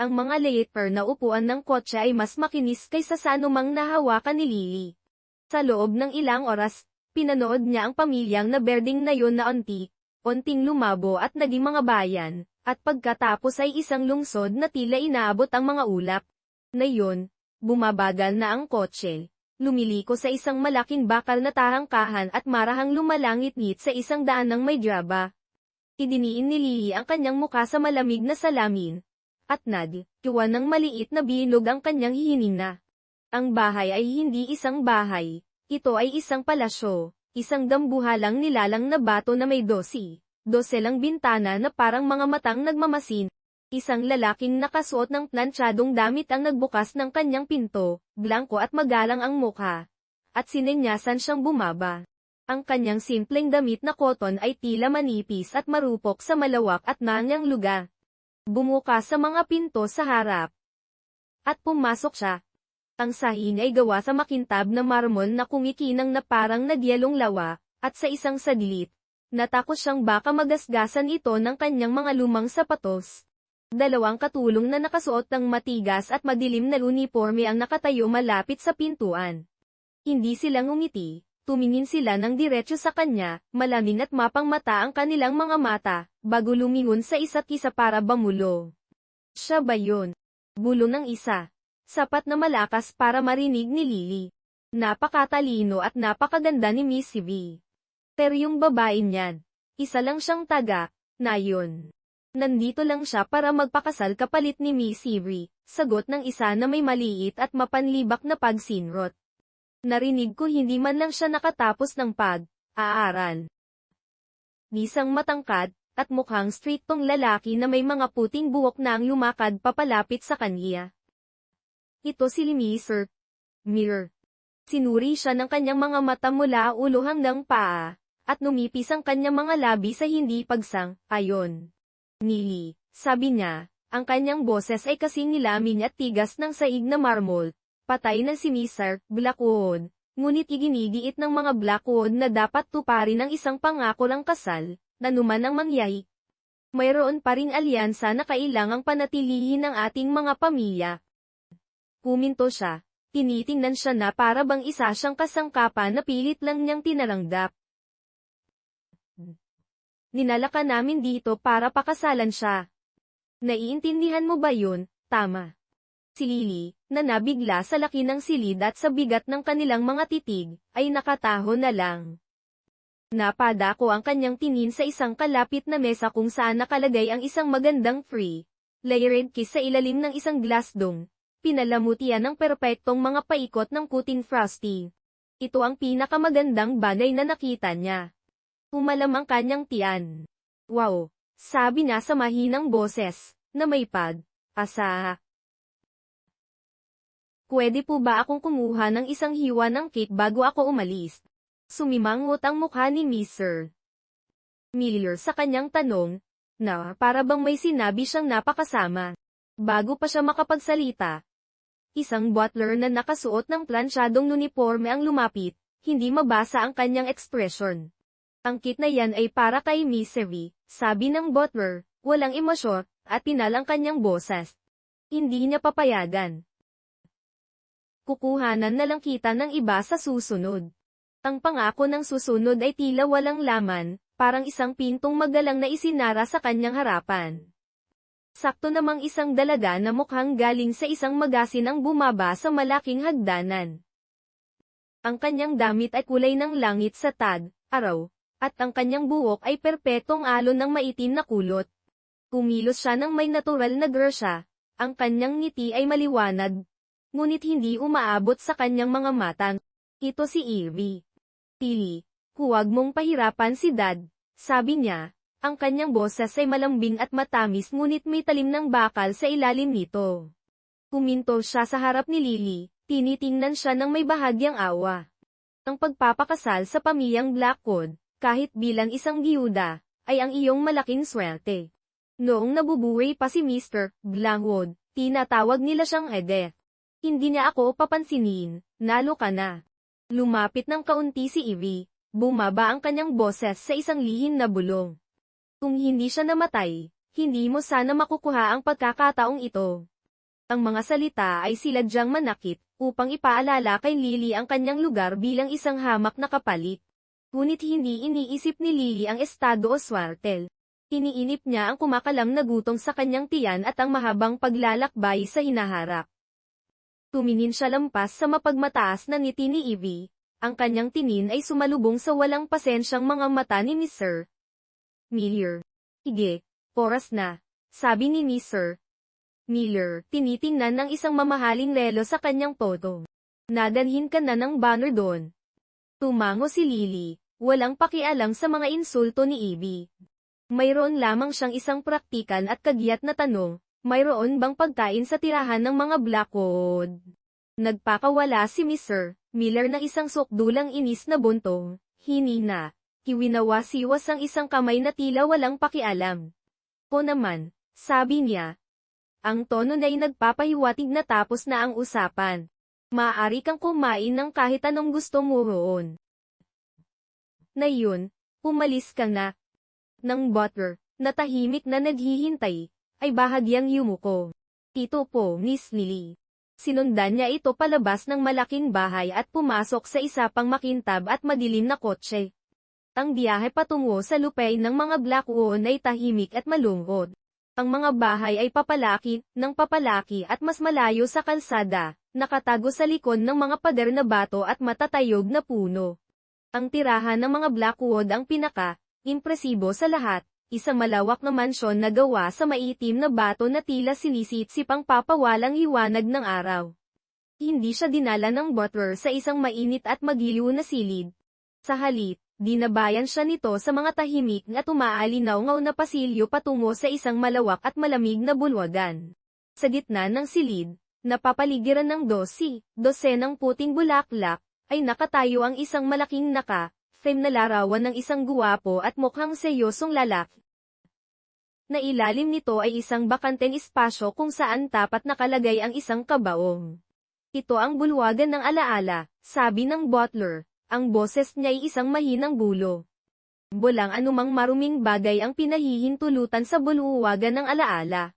Ang mga leather na upuan ng kotse ay mas makinis kaysa sa anumang nahawakan ni Lily. Sa loob ng ilang oras, pinanood niya ang pamilyang na berding na yun na onting lumabo at naging mga bayan, at pagkatapos ay isang lungsod na tila inaabot ang mga ulap. Na yun, bumabagal na ang kotse. Lumiliko sa isang malaking bakal na tarangkahan at marahang lumalangit-ngit sa isang daan ng may draba. Idiniin ni Lily ang kanyang muka sa malamig na salamin. At nagkiwan ng maliit na bilog ang kanyang hihininga. Ang bahay ay hindi isang bahay. Ito ay isang palasyo, isang dambuhalang nilalang na bato na may 12 lang bintana na parang mga matang nagmamasin. Isang lalaking nakasuot ng plantsadong damit ang nagbukas ng kanyang pinto, blanko at magalang ang mukha. At sinenyasan siyang bumaba. Ang kanyang simpleng damit na koton ay tila manipis at marupok sa malawak at nanyang lugar. Bumukas sa mga pinto sa harap. At pumasok siya. Ang sahig ay gawa sa makintab na marmol na kumikinang na parang nagyelong lawa, at sa isang sadilit, natakot siyang baka magasgasan ito ng kanyang mga lumang sapatos. Dalawang katulong na nakasuot ng matigas at madilim na uniforme ang nakatayo malapit sa pintuan. Hindi sila ngumiti, tumingin sila ng diretso sa kanya, malamig at mapang mata ang kanilang mga mata, bago lumingon sa isa't isa para bamulo. Siya ba yun? Bulo ng isa. Sapat na malakas para marinig ni Lily. Napakatalino at napakaganda ni Miss V. Pero yung babae niyan, isa lang siyang taga, na yun. Nandito lang siya para magpakasal kapalit ni Miss V, sagot ng isa na may maliit at mapanlibak na pagsinrot. Narinig ko hindi man lang siya nakatapos ng pag-aaral. Isang matangkad, at mukhang striktong lalaki na may mga puting buhok na ang lumakad papalapit sa kanya. Ito si Mr. Mir. Sinuri siya ng kanyang mga mata mula ulo hanggang paa, at numipis ang kanyang mga labi sa hindi pagsang-ayon. Nili, sabi niya, ang kanyang boses ay kasing nilamin at tigas ng saig na marmol. Patay na si Mr. Blackwood, ngunit iginigiit ng mga Blackwood na dapat tuparin ang isang pangako ng kasal, na numan ang mangyayi. Mayroon pa ring alyansa na kailangang panatilihin ng ating mga pamilya. Kuminto siya, tinitingnan siya na para bang isa siyang kasangkapan na pilit lang niyang tinalanggap. Ninala ka namin dito para pakasalan siya. Naiintindihan mo ba yun? Tama. Si Lily, na nabigla sa laki ng silid at sa bigat ng kanilang mga titig, ay nakataho na lang. Napadako ang kanyang tingin sa isang kalapit na mesa kung saan nakalagay ang isang magandang layered kiss sa ilalim ng isang glass dome. Pinalamutian ng perpektong mga paikot ng kuting frosty. Ito ang pinakamagandang bagay na nakita niya. Umalam ang kanyang tiyan. Wow, sabi niya sa mahinang boses, na may pag-asa. Pwede po ba akong kumuha ng isang hiwa ng cake bago ako umalis? Sumimangot ang mukha ni Mr. Miller sa kanyang tanong, na para bang may sinabi siyang napakasama. Bago pa siya makapagsalita, isang butler na nakasuot ng plansyadong uniforme ang lumapit, hindi mabasa ang kanyang ekspresyon. Ang kit na yan ay para kay Miss V, sabi ng butler, walang emosyon, at pinalang kanyang boses. Hindi niya papayagan. Kukuhanan na lang kita ng iba sa susunod. Ang pangako ng susunod ay tila walang laman, parang isang pintong magalang na isinara sa kanyang harapan. Sakto namang isang dalaga na mukhang galing sa isang magasin ang bumaba sa malaking hagdanan. Ang kanyang damit ay kulay ng langit sa araw. At ang kanyang buhok ay perpetong alon ng maitim na kulot. Kumilos siya ng may natural na grasya, ang kanyang ngiti ay maliwanag, ngunit hindi umaabot sa kanyang mga matang. Ito si Evie. Tilly, huwag mong pahirapan si Dad, sabi niya. Ang kanyang boses ay malambing at matamis ngunit may talim ng bakal sa ilalim nito. Kuminto siya sa harap ni Lily, tinitingnan siya ng may bahagyang awa. Ang pagpapakasal sa pamilyang Blackwood, kahit bilang isang giyuda, ay ang iyong malaking swerte. Noong nabubuhay pa si Mr. Blackwood, tinatawag nila siyang Edith. Hindi niya ako papansinin, nalo ka na. Lumapit ng kaunti si Evie, bumaba ang kanyang boses sa isang lihim na bulong. Kung hindi siya namatay, Hindi mo sana makukuha ang pagkakataong ito. Ang mga salita ay siladyang manakit, upang ipaalala kay Lily ang kanyang lugar bilang isang hamak na kapalit. Ngunit hindi iniisip ni Lily ang estado o swartel. Iniinip niya ang kumakalam na gutom sa kanyang tiyan at ang mahabang paglalakbay sa hinaharap. Tumingin siya lampas sa mapagmataas na ngiti ni Evie. Ang kanyang tingin ay sumalubong sa walang pasensyang mga mata ni Mr. Miller. Hige, oras na, sabi ni Mr. Miller, tinitingnan ng isang mamahaling relo sa kanyang photo. Nadalhin ka na ng banner doon. Tumango si Lily, walang pakialam sa mga insulto ni Evie. Mayroon lamang siyang isang praktikal at kagiat na tanong, mayroon bang pagkain sa tirahan ng mga Blackwood? Nagpakawala si Mr. Miller na isang sukdulang inis na buntong, hinina. Iwinawasiwas ang isang kamay na tila walang pakialam. O naman, sabi niya. Ang tono na'y nagpapahiwatig na tapos na ang usapan. Maaari kang kumain ng kahit anong gusto mo roon. Na yun, umalis ka na. Nang Butler, na tahimik na naghihintay, ay bahagyang yumuko. Ito po, Miss Lily. Sinundan niya ito palabas ng malaking bahay at pumasok sa isa pang makintab at madilim na kotse. Ang biyahe patungo sa lupay ng mga Blackwood ay tahimik at malungkot. Ang mga bahay ay papalaki, ng papalaki at mas malayo sa kalsada, nakatago sa likod ng mga pader na bato at matatayog na puno. Ang tirahan ng mga Blackwood ang impresibo sa lahat, isang malawak na mansyon na gawa sa maitim na bato na tila sinisitsipang papawalang hiwanag ng araw. Hindi siya dinala ng butler sa isang mainit at magiliw na silid. Sa halip, dinabayan siya nito sa mga tahimik at umaalinaw-ngaw na pasilyo patungo sa isang malawak at malamig na bulwagan. Sa gitna ng silid, napapaligiran ng dosenang puting bulaklak, ay nakatayo ang isang malaking frame na larawan ng isang guwapo at mukhang seryosong lalaki. Na ilalim nito ay isang bakanteng espasyo kung saan tapat nakalagay ang isang kabaong. Ito ang bulwagan ng alaala, sabi ng butler. Ang boses niya ay isang mahinang bulo. Walang anumang maruming bagay ang pinahihintulutan sa bulwagan ng alaala.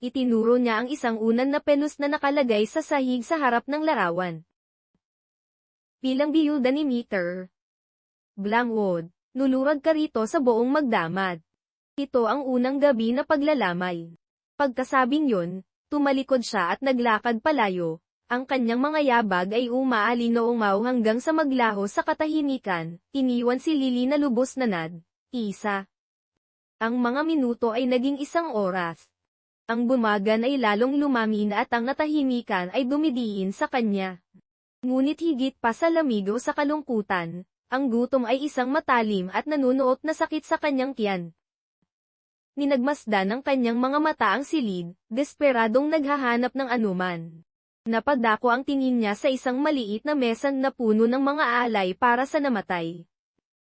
Itinuro niya ang isang unan na penus na nakalagay sa sahig sa harap ng larawan. Bilang biyuda ni Mr. Blackwood, nulurag ka rito sa buong magdamag. Ito ang unang gabi na paglalamay. Pagkasabing yun, tumalikod siya at naglakad palayo. Ang kanyang mga yabag ay umaalinaw hanggang sa maglaho sa katahimikan, iniwan si Lily na lubos na isa. Ang mga minuto ay naging isang oras. Ang bumagan ay lalong lumamin at ang natahimikan ay dumidiin sa kanya. Ngunit higit pa sa lamig o sa kalungkutan, ang gutom ay isang matalim at nanunuot na sakit sa kanyang tiyan. Ninagmasdan ng kanyang mga mata ang silid, desperadong naghahanap ng anuman. Napadako ang tingin niya sa isang maliit na mesa na puno ng mga alay para sa namatay.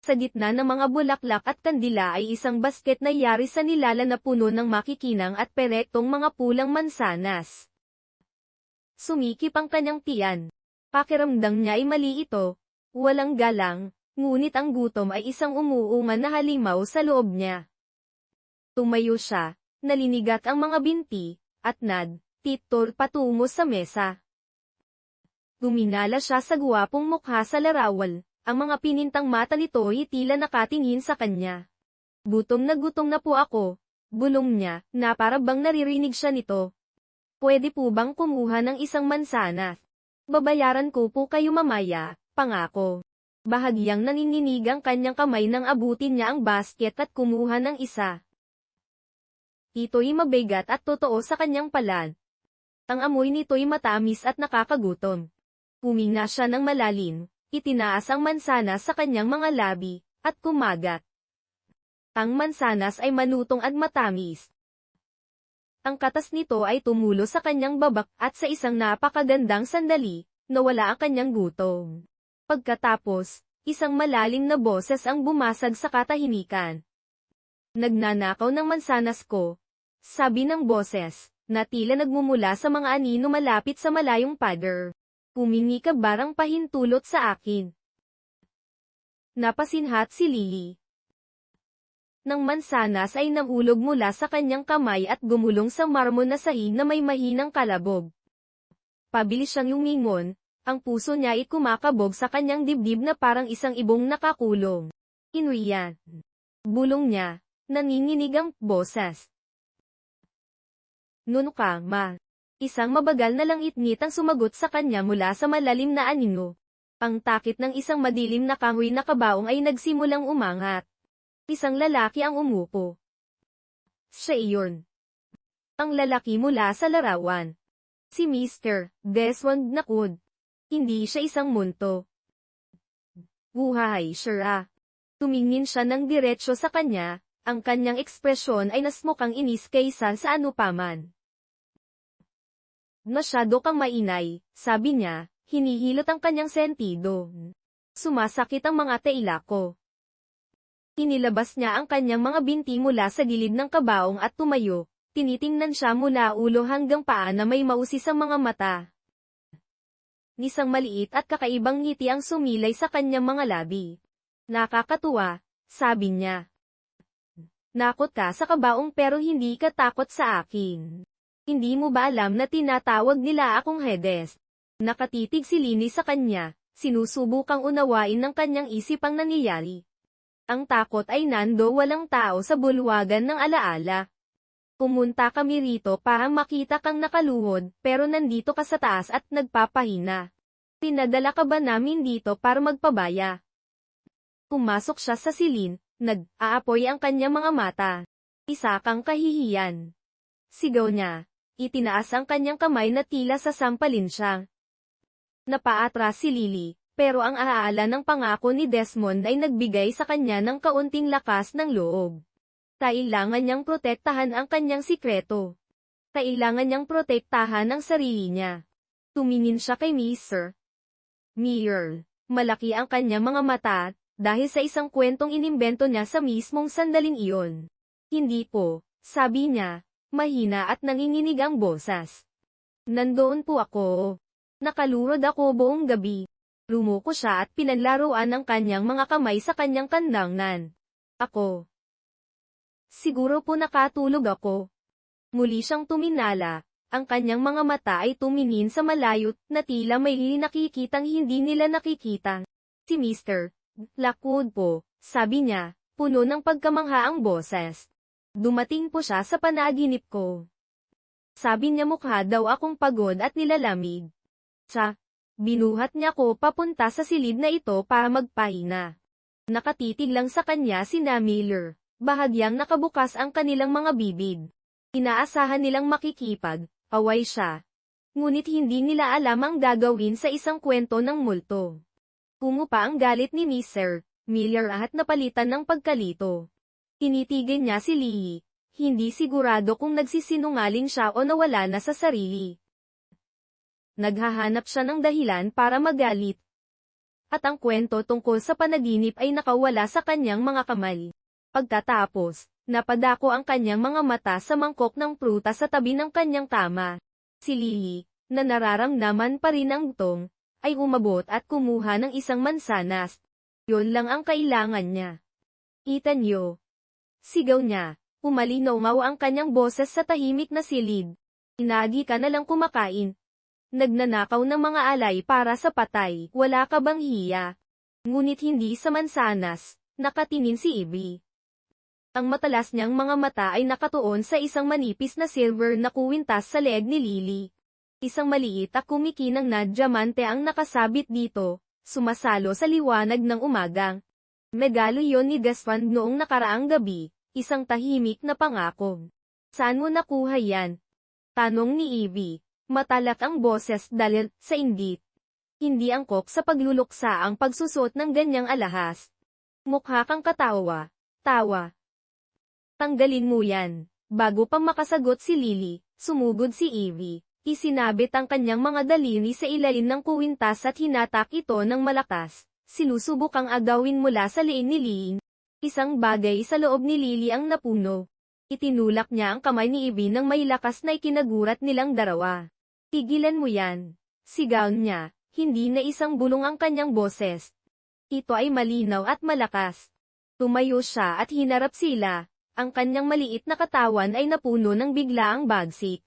Sa gitna ng mga bulaklak at kandila ay isang basket na yari sa nilala na puno ng makikinang at perektong mga pulang mansanas. Sumikip ang kanyang tiyan. Pakiramdam niya ay mali ito, walang galang, ngunit ang gutom ay isang umuungan na halimaw sa loob niya. Tumayo siya, nalinigat ang mga binti, at titol patungo sa mesa. Guminala siya sa guwapong mukha sa larawan, ang mga pinintang mata nito ay tila nakatingin sa kanya. Gutom na po ako, bulong niya, na para bang naririnig siya nito. Pwede po bang kumuha ng isang mansanas? Babayaran ko po kayo mamaya, pangako. Bahagyang nanginginig ang kanyang kamay nang abutin niya ang basket at kumuha ng isa. Ito'y mabigat at totoo sa kanyang palad. Ang amoy nito'y matamis at nakakagutom. Huminga siya ng malalim, itinaas ang mansanas sa kanyang mga labi, at kumagat. Ang mansanas ay manutong at matamis. Ang katas nito ay tumulo sa kanyang babak at sa isang napakagandang sandali, nawala ang kanyang gutom. Pagkatapos, isang malalim na boses ang bumasag sa katahimikan. Nagnanakaw ng mansanas ko, sabi ng boses, na tila nagmumula sa mga anino malapit sa malayong pader. Humingi ka barang pahintulot sa akin. Napasinhat si Lily. ng mansanas ay nahulog mula sa kanyang kamay at gumulong sa marmon na sahig na may mahinang kalabog. Pabilis siyang lumingon, ang puso niya ay kumakabog sa kanyang dibdib na parang isang ibong nakakulong. Inriyan. Bulong niya, nanginginig ang boses. Nuno ka, ma. Isang mabagal na langit-ngit ang sumagot sa kanya mula sa malalim na anino. Ang takip ng isang madilim na kahoy na kabaong ay nagsimulang umangat. Isang lalaki ang umupo. Siya iyon. Ang lalaki mula sa larawan. Si Mr. Desmond Nakud. Hindi siya isang munto. Buhay, sure. Tumingin siya ng diretsyo sa kanya, ang kanyang ekspresyon ay nasmukhang inis kaysa sa anupaman. Masyado kang mainay, sabi niya, hinihilot ang kanyang sentido. Sumasakit ang mga taila ko. Inilabas niya ang kanyang mga binti mula sa gilid ng kabaong at tumayo, tinitingnan siya mula ulo hanggang paa na may mausi sa mga mata. Nisang maliit at kakaibang ngiti ang sumilay sa kanyang mga labi. Nakakatuwa, sabi niya. Nakot ka sa kabaong pero hindi ka takot sa akin. Hindi mo ba alam na tinatawag nila akong Hades? Nakatitig si Lini sa kanya, sinusubukang unawain ng kanyang isip ang nangyayari. Ang takot ay nando walang tao sa bulwagan ng alaala. Pumunta kami rito para makita kang nakaluhod pero nandito ka sa taas at nagpapahina. Pinadala ka ba namin dito para magpabaya? Pumasok siya sa silin, nag-aapoy ang kanyang mga mata. Isa kang kahihiyan. Sigaw niya. Itinaas ang kanyang kamay na tila sasampalin siya. Napaatras si Lily, pero ang aala ng pangako ni Desmond ay nagbigay sa kanya ng kaunting lakas ng loob. Kailangan niyang protektahan ang kanyang sikreto. Kailangan niyang protektahan ang sarili niya. Tumingin siya kay Mr. Meyer. Malaki ang kanyang mga mata, dahil sa isang kwentong inimbento niya sa mismong sandaling iyon. Hindi po, sabi niya. Mahina at nanginginig ang boses. Nandoon po ako. Nakalurod ako buong gabi. Lumuko siya at pinanlaruan ang kanyang mga kamay sa kanyang kandangan. Ako. Siguro po nakatulog ako. Muli siyang tuminala, ang kanyang mga mata ay tumingin sa malayo na tila may nakikitang hindi nila nakikita. Si Mr. Lockwood po, sabi niya, puno ng pagkamangha ang boses. Dumating po siya sa panaginip ko. Sabi niya mukha daw akong pagod at nilalamig. Binuhat niya ko papunta sa silid na ito para magpahina. Nakatitig lang sa kanya si Miller. Bahagyang nakabukas ang kanilang mga bibig. Inaasahan nilang makikipag-away siya. Ngunit hindi nila alam ang gagawin sa isang kwento ng multo. Pumupa ang galit ni Mr. Miller at napalitan ng pagkalito. Tinitigil niya si Lee, hindi sigurado kung nagsisinungaling siya o nawala na sa sarili. Naghahanap siya ng dahilan para magalit. At ang kwento tungkol sa panaginip ay nakawala sa kanyang mga kamay. Pagkatapos, napadako ang kanyang mga mata sa mangkok ng prutas sa tabi ng kanyang kama. Si Lee, na nararamdaman pa rin ang tong, ay umabot at kumuha ng isang mansanas. Yun lang ang kailangan niya. Kita niyo. Sigaw niya, umalinaw ang kanyang boses sa tahimik na silid. Inagi ka na lang kumakain. Nagnanakaw ng mga alay para sa patay, wala ka bang hiya? Ngunit hindi sa mansanas, nakatingin si Ivy. Ang matalas niyang mga mata ay nakatuon sa isang manipis na silver na kuwintas sa leeg ni Lily. Isang maliit at kumikinang na diamante ang nakasabit dito, sumasalo sa liwanag ng umagang. Megalo yon ni Desmond noong nakaraang gabi, isang tahimik na pangako. Saan mo nakuha yan? Tanong ni Ivy. Matalak ang boses dahil sa inggit. Hindi angkop sa pagluluksa ang pagsusot ng ganyang alahas. Mukha kang katawa. Tawa. Tanggalin mo yan. Bago pa makasagot si Lily, sumugod si Ivy. Isinabit ang kanyang mga daliri sa ilalim ng kuwintas at hinatak ito ng malakas. Sinusubukang agawin mula sa leeg ni Lee. Isang bagay sa loob ni Lily ang napuno. Itinulak niya ang kamay ni Ivy nang may lakas na ikinagurat nilang darawa. Tigilan mo yan. Sigaw niya, hindi na isang bulong ang kanyang boses. Ito ay malinaw at malakas. Tumayo siya at hinarap sila. Ang kanyang maliit na katawan ay napuno ng biglaang bagsik.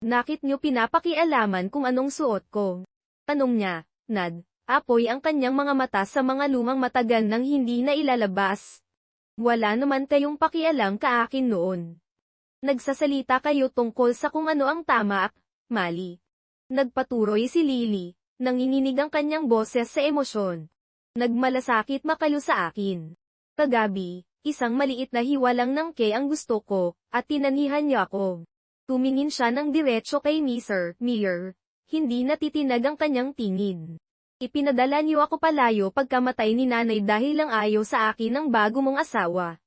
Nakit niyo pinapakialaman kung anong suot ko? Tanong niya, Nad. Apoy ang kanyang mga mata sa mga lumang matagal nang hindi na ilalabas. Wala naman kayong pakialam ka akin noon. Nagsasalita kayo tungkol sa kung ano ang tama at mali. Nagpatuloy si Lily. Nanginginig ang kanyang boses sa emosyon. Nagmalasakit makayo sa akin. Kagabi, isang maliit na hiwa lang ng ang gusto ko, at tinanihan niya ako. Tumingin siya ng diretso kay Mr. Miller. Hindi natitinag ang kanyang tingin. Ipinadala niyo ako palayo pagkamatay ni nanay dahil lang ayaw sa akin ng bago mong asawa.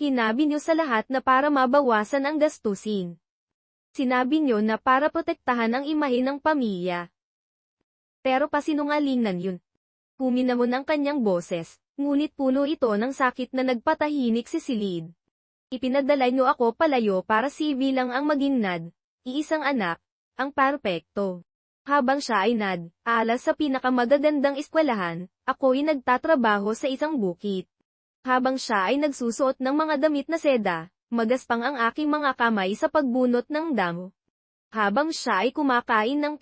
Hinabi niyo sa lahat na para mabawasan ang gastusin. Sinabi niyo na para protektahan ang imahe ng pamilya. Pero pasinungalingan yun. Huminamon ang kanyang boses, ngunit puno ito ng sakit na nagpatahimik si Silid. Ipinadala niyo ako palayo para si bilang ang maging Nad, iisang anak, ang perpekto. Habang siya ay nag-aalas sa pinakamagagandang eskwelahan, ako'y nagtatrabaho sa isang bukid. Habang siya ay nagsusuot ng mga damit na seda, magaspang ang aking mga kamay sa pagbunot ng damo. Habang siya ay kumakain ng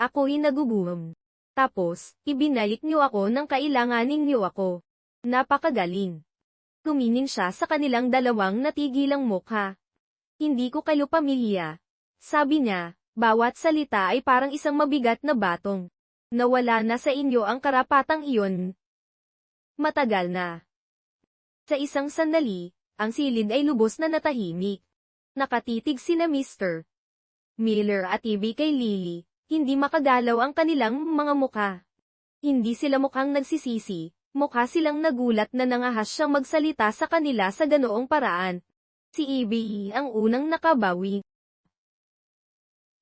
ako'y nagugutom. Tapos, ibinalik niyo ako ng kailanganin niyo ako. Napakagaling. Tumingin siya sa kanilang dalawang natigilang mukha. Hindi ko kayo pamilya. Sabi niya. Bawat salita ay parang isang mabigat na batong. Nawala na sa inyo ang karapatang iyon. Matagal na. Sa isang sandali, ang silid ay lubos na natahimik. Nakatitig sina Mr. Miller at Ivy kay Lily, hindi makagalaw ang kanilang mga mukha. Hindi sila mukhang nagsisisi, mukha silang nagulat na nangahas siyang magsalita sa kanila sa ganoong paraan. Si Ivy ang unang nakabawi.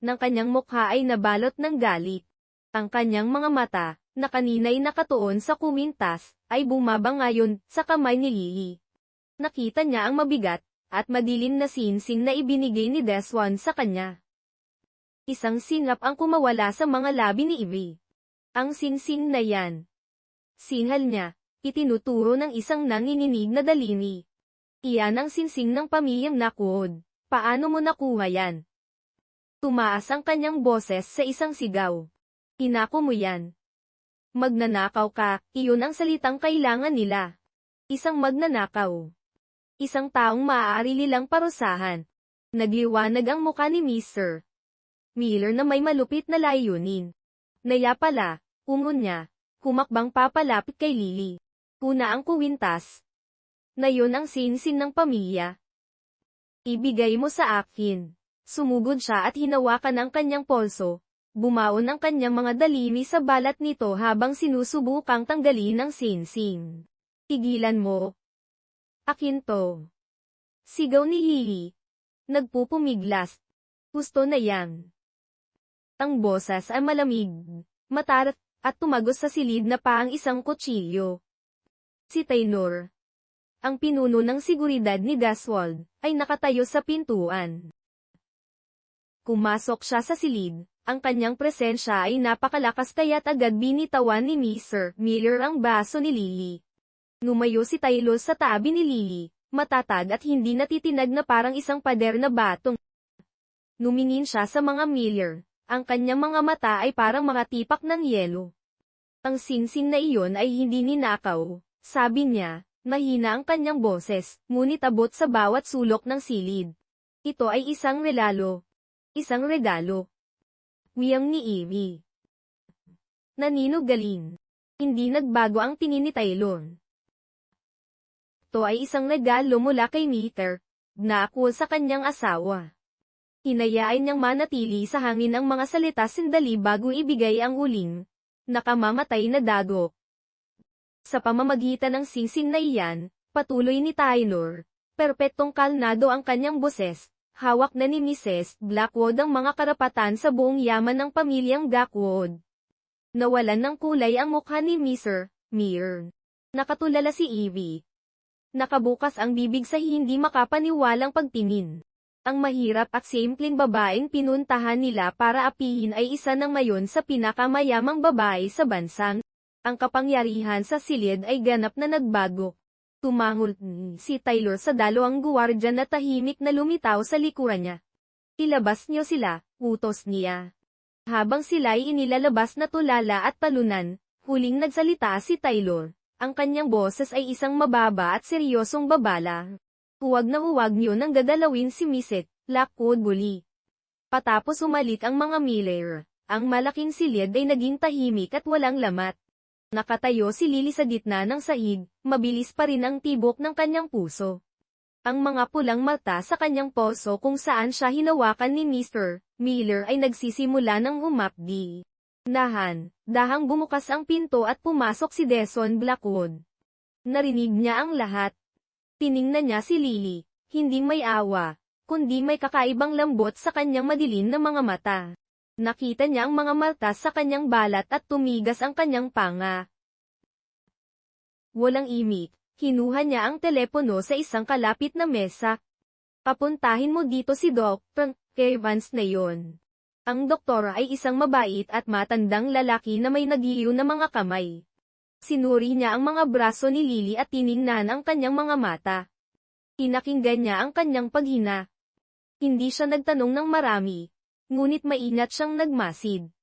Ng kanyang mukha ay nabalot ng galit. Ang kanyang mga mata, na kanina'y nakatuon sa kumintas, ay bumaba ngayon sa kamay ni Lily. Nakita niya ang mabigat, at madilim na sinsing na ibinigay ni Deswan sa kanya. Isang singap ang kumawala sa mga labi ni Ivy. Ang sinsing na yan. Singhal niya, itinuturo ng isang nanginginig na daliri. Iyan ang sinsing ng pamilyang Nakuod. Paano mo nakuha yan? Tumaas ang kanyang boses sa isang sigaw. Hinako mo yan. Magnanakaw ka, iyon ang salitang kailangan nila. Isang magnanakaw. Isang taong maaari nilang parusahan. Nagliwanag ang mukha ni Mr. Miller na may malupit na layunin. Naya pala, umon niya, humakbang papalapit kay Lily. Una ang kuwintas. Na yun ang sinsin ng pamilya. Ibigay mo sa akin. Sumugod siya at hinawakan ang kanyang polso. Bumaon ang kanyang mga daliri sa balat nito habang sinusubukang tanggalin ang sinsing. Tigilan mo. Akin to. Sigaw ni Lily. Nagpupumiglas. Gusto na yan. Ang boses ay malamig, matarat, at tumagos sa silid na paang isang kutsilyo. Si Taylor, ang pinuno ng seguridad ni Griswold, ay nakatayo sa pintuan. Kumasok siya sa silid, ang kanyang presensya ay napakalakas kaya't agad binitawan ni Mr. Miller ang baso ni Lily. Lumayo si Taylor sa tabi ni Lily, matatag at hindi natitinag na parang isang pader na batong. Numingin siya sa mga Miller, ang kanyang mga mata ay parang mga tipak ng yelo. Ang sinsing na iyon ay hindi ninakaw, sabi niya, mahina ang kanyang boses, ngunit abot sa bawat sulok ng silid. Ito ay isang regalo. Isang regalo. Wiyang ni Ivy. Naninugaling. Hindi nagbago ang tingin ni Taylor. Ito ay isang regalo mula kay Mr. Nakuod sa kanyang asawa. Hinayaan niyang manatili sa hangin ang mga salita sandali bago ibigay ang huling, nakamamatay na dagok. Sa pamamagitan ng singsing na iyan, patuloy ni Taylor, perpektong kalnado ang kanyang boses. Hawak na ni Mrs. Blackwood ang mga karapatan sa buong yaman ng pamilyang Blackwood. Nawalan ng kulay ang mukha ni Mr. Miller. Nakatulala si Ivy. Nakabukas ang bibig sa hindi makapaniwalang pagtingin. Ang mahirap at simpleng babaeng pinuntahan nila para apihin ay isa ng mayon sa pinakamayamang babae sa bansang. Ang kapangyarihan sa silid ay ganap na nagbago. Tumangol si Taylor sa dalawang guwardiya na tahimik na lumitaw sa likuran niya. Ilabas niyo sila, utos niya. Habang sila'y inilalabas na tulala at talunan, huling nagsalita si Taylor. Ang kanyang boses ay isang mababa at seryosong babala. Huwag na huwag niyo nang gagalawin si Mrs. Lockwood Bully. Patapos umalik ang mga Miller, ang malaking silid ay naging tahimik at walang lamat. Nakatayo si Lily sa gitna ng sahig, mabilis pa rin ang tibok ng kanyang puso. Ang mga pulang mata sa kanyang poso kung saan siya hinawakan ni Mr. Miller ay nagsisimula ng umapdi. Dahang bumukas ang pinto at pumasok si Desmond Blackwood. Narinig niya ang lahat. Tiningnan niya si Lily, hindi may awa, kundi may kakaibang lambot sa kanyang madilim na mga mata. Nakita niya ang mga mata sa kanyang balat at tumigas ang kanyang panga. Walang imik, kinuha niya ang telepono sa isang kalapit na mesa. Papuntahin mo dito si Dr. Evans na yon. Ang doktor ay isang mabait at matandang lalaki na may nagiiyo na mga kamay. Sinuri niya ang mga braso ni Lily at tiningnan ang kanyang mga mata. Pinakinggan niya ang kanyang paghina. Hindi siya nagtanong ng marami, ngunit maingat siyang nagmasid.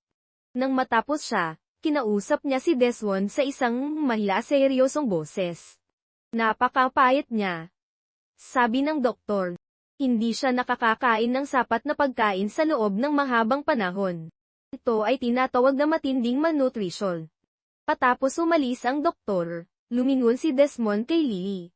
Nang matapos siya, kinausap niya si Desmond sa isang mahila seryosong boses. Napakapayat niya. Sabi ng doktor. Hindi siya nakakakain ng sapat na pagkain sa loob ng mahabang panahon. Ito ay tinatawag na matinding malnutrition. Patapos umalis ang doktor, lumingon si Desmond kay Lily.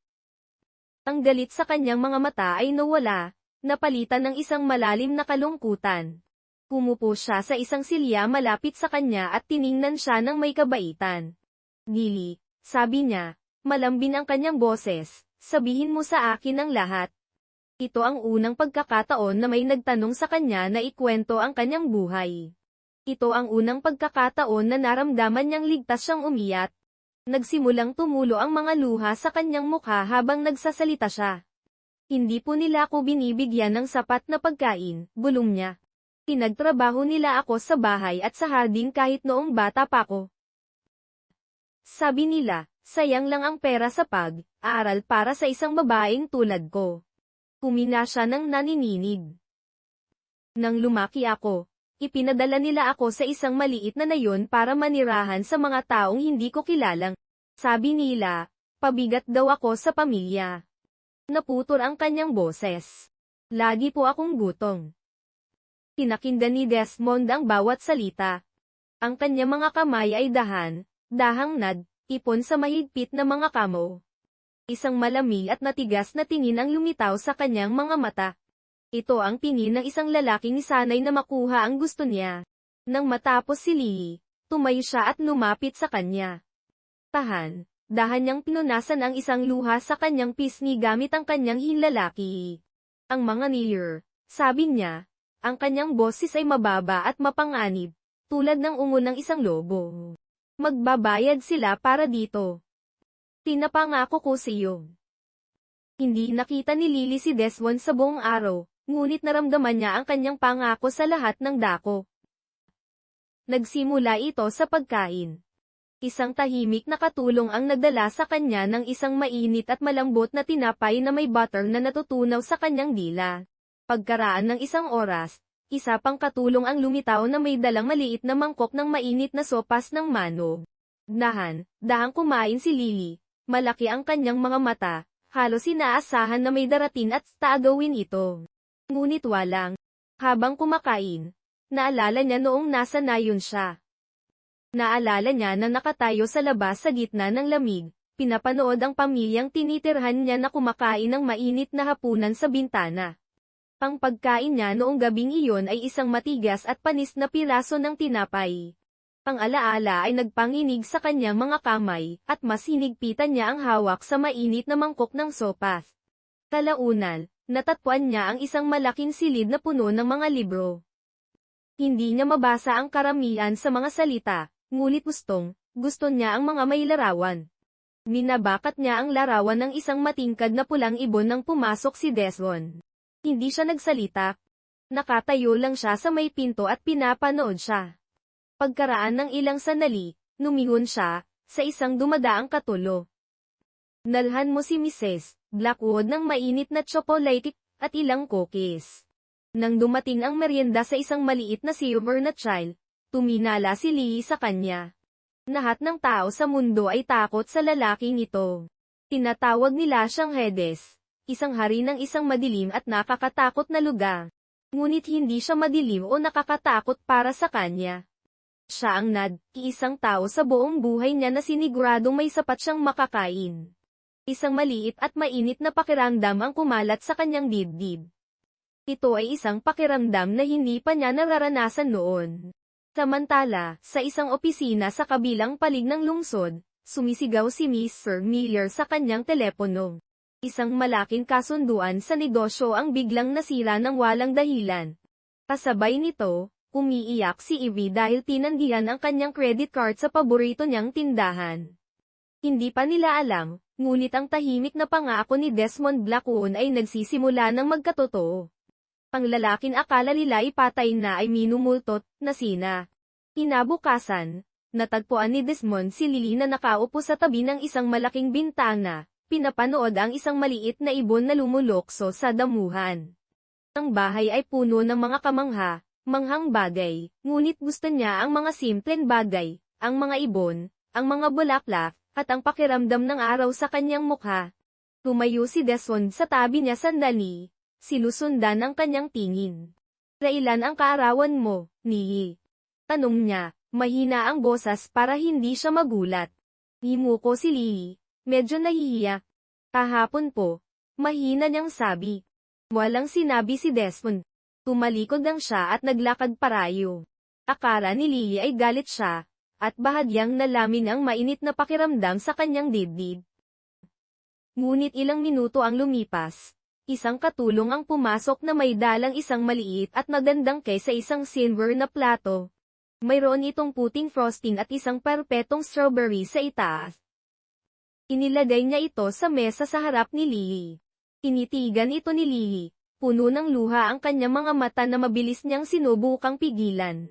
Ang galit sa kanyang mga mata ay nawala, napalitan ng isang malalim na kalungkutan. Pumupo siya sa isang silya malapit sa kanya at tiningnan siya ng may kabaitan. Lily, sabi niya, malambing ang kanyang boses, sabihin mo sa akin ang lahat. Ito ang unang pagkakataon na may nagtanong sa kanya na ikwento ang kanyang buhay. Ito ang unang pagkakataon na naramdaman niyang ligtas siyang umiyak. Nagsimulang tumulo ang mga luha sa kanyang mukha habang nagsasalita siya. Hindi po nila ako binibigyan ng sapat na pagkain, bulong niya. Pinagtrabaho nila ako sa bahay at sa hardin kahit noong bata pa ako. Sabi nila, sayang lang ang pera sa pag-aaral para sa isang babaeng tulad ko. Humina siya ng nanininig. Nang lumaki ako, ipinadala nila ako sa isang maliit na nayon para manirahan sa mga taong hindi ko kilalang. Sabi nila, pabigat daw ako sa pamilya. Naputol ang kanyang boses. Lagi po akong gutom. Pinakinggan ni Desmond ang bawat salita. Ang kanyang mga kamay ay dahang nag-ipon sa mahigpit na mga kamo. Isang malamig at matigas na tingin ang lumitaw sa kanyang mga mata. Ito ang tingin ng isang lalaking sanay na makuha ang gusto niya. Nang matapos si Lily, tumayo siya at lumapit sa kanya. Dahan niyang pinunasan ang isang luha sa kanyang pisngi gamit ang kanyang hinlalaki. Ang mga Miller, sabi niya, ang kanyang boses ay mababa at mapanganib, tulad ng ungon ng isang lobo. Magbabayad sila para dito. Pinapangako ko sa iyo. Hindi nakita ni Lily si Desmond sa buong araw, ngunit naramdaman niya ang kanyang pangako sa lahat ng dako. Nagsimula ito sa pagkain. Isang tahimik na katulong ang nagdala sa kanya ng isang mainit at malambot na tinapay na may butter na natutunaw sa kanyang dila. Pagkaraan ng isang oras, isa pang katulong ang lumitaw na may dalang maliit na mangkok ng mainit na sopas ng manok. Dahang kumain si Lily. Malaki ang kanyang mga mata, halos inaasahan na may darating at taagawin ito. Ngunit walang. Habang kumakain, naalala niya noong nasa nayon siya. Naalala niya na nakatayo sa labas sa gitna ng lamig, pinapanood ang pamilyang tinitirhan niya na kumakain ng mainit na hapunan sa bintana. Ang pagkain niya noong gabing iyon ay isang matigas at panis na piraso ng tinapay. Ang alaala ay nagpanginig sa kanyang mga kamay, at mas hinigpitan niya ang hawak sa mainit na mangkok ng sopas. Kalaunan, natatpuan niya ang isang malaking silid na puno ng mga libro. Hindi niya mabasa ang karamihan sa mga salita, ngunit gusto niya ang mga may larawan. Minabakat niya ang larawan ng isang matingkad na pulang ibon nang pumasok si Desmond. Hindi siya nagsalita. Nakatayo lang siya sa may pinto at pinapanood siya. Pagkaraan ng ilang sandali, numingon siya, sa isang dumadaang katulo. Nalhan mo si Mrs. Blackwood ng mainit na chocolate at ilang cookies. Nang dumating ang merienda sa isang maliit na silver na child, tuminala si Lily sa kanya. Lahat ng tao sa mundo ay takot sa lalaking ito. Tinatawag nila siyang Hades, isang hari ng isang madilim at nakakatakot na lugar. Ngunit hindi siya madilim o nakakatakot para sa kanya. Siya ang iisang tao sa buong buhay niya na siniguradong may sapat siyang makakain. Isang maliit at mainit na pakiramdam ang kumalat sa kanyang dibdib. Ito ay isang pakiramdam na hindi pa niya nararanasan noon. Samantala, sa isang opisina sa kabilang palig ng lungsod, sumisigaw si Mr. Miller sa kanyang telepono. Isang malaking kasunduan sa negosyo ang biglang nasira ng walang dahilan. Kasabay nito, umiiyak si Evie dahil tinanggihan ang kanyang credit card sa paborito niyang tindahan. Hindi pa nila alam, ngunit ang tahimik na pangako ni Desmond Blackwood ay nagsisimula ng magkatotoo. Ang lalaking akala nila ipatay na ay minumultot na sina. Kinabukasan, natagpuan ni Desmond si Lily na nakaupo sa tabi ng isang malaking bintana, pinapanood ang isang maliit na ibon na lumulokso sa damuhan. Ang bahay ay puno ng mga manghang bagay, ngunit gusto niya ang mga simpleng bagay, ang mga ibon, ang mga bulaklak, at ang pakiramdam ng araw sa kanyang mukha. Tumayo si Desmond sa tabi niya sandali, sinusundan ang kanyang tingin. Kailan ang kaarawan mo, Nii? Tanong niya, mahina ang boses para hindi siya magulat. Himuko si Lily, medyo nahihiya. Kahapon po, mahina niyang sabi. Walang sinabi si Desmond. Tumalikod lang siya at naglakad parayo. Akala ni Lily ay galit siya, at bahagyang nalamin ang mainit na pakiramdam sa kanyang dibdib. Ngunit ilang minuto ang lumipas. Isang katulong ang pumasok na may dalang isang maliit at magandang cake sa isang silver na plato. Mayroon itong puting frosting at isang perpetong strawberry sa itaas. Inilagay niya ito sa mesa sa harap ni Lily. Tinitigan ito ni Lily. Puno ng luha ang kanyang mga mata na mabilis niyang sinubukang pigilan.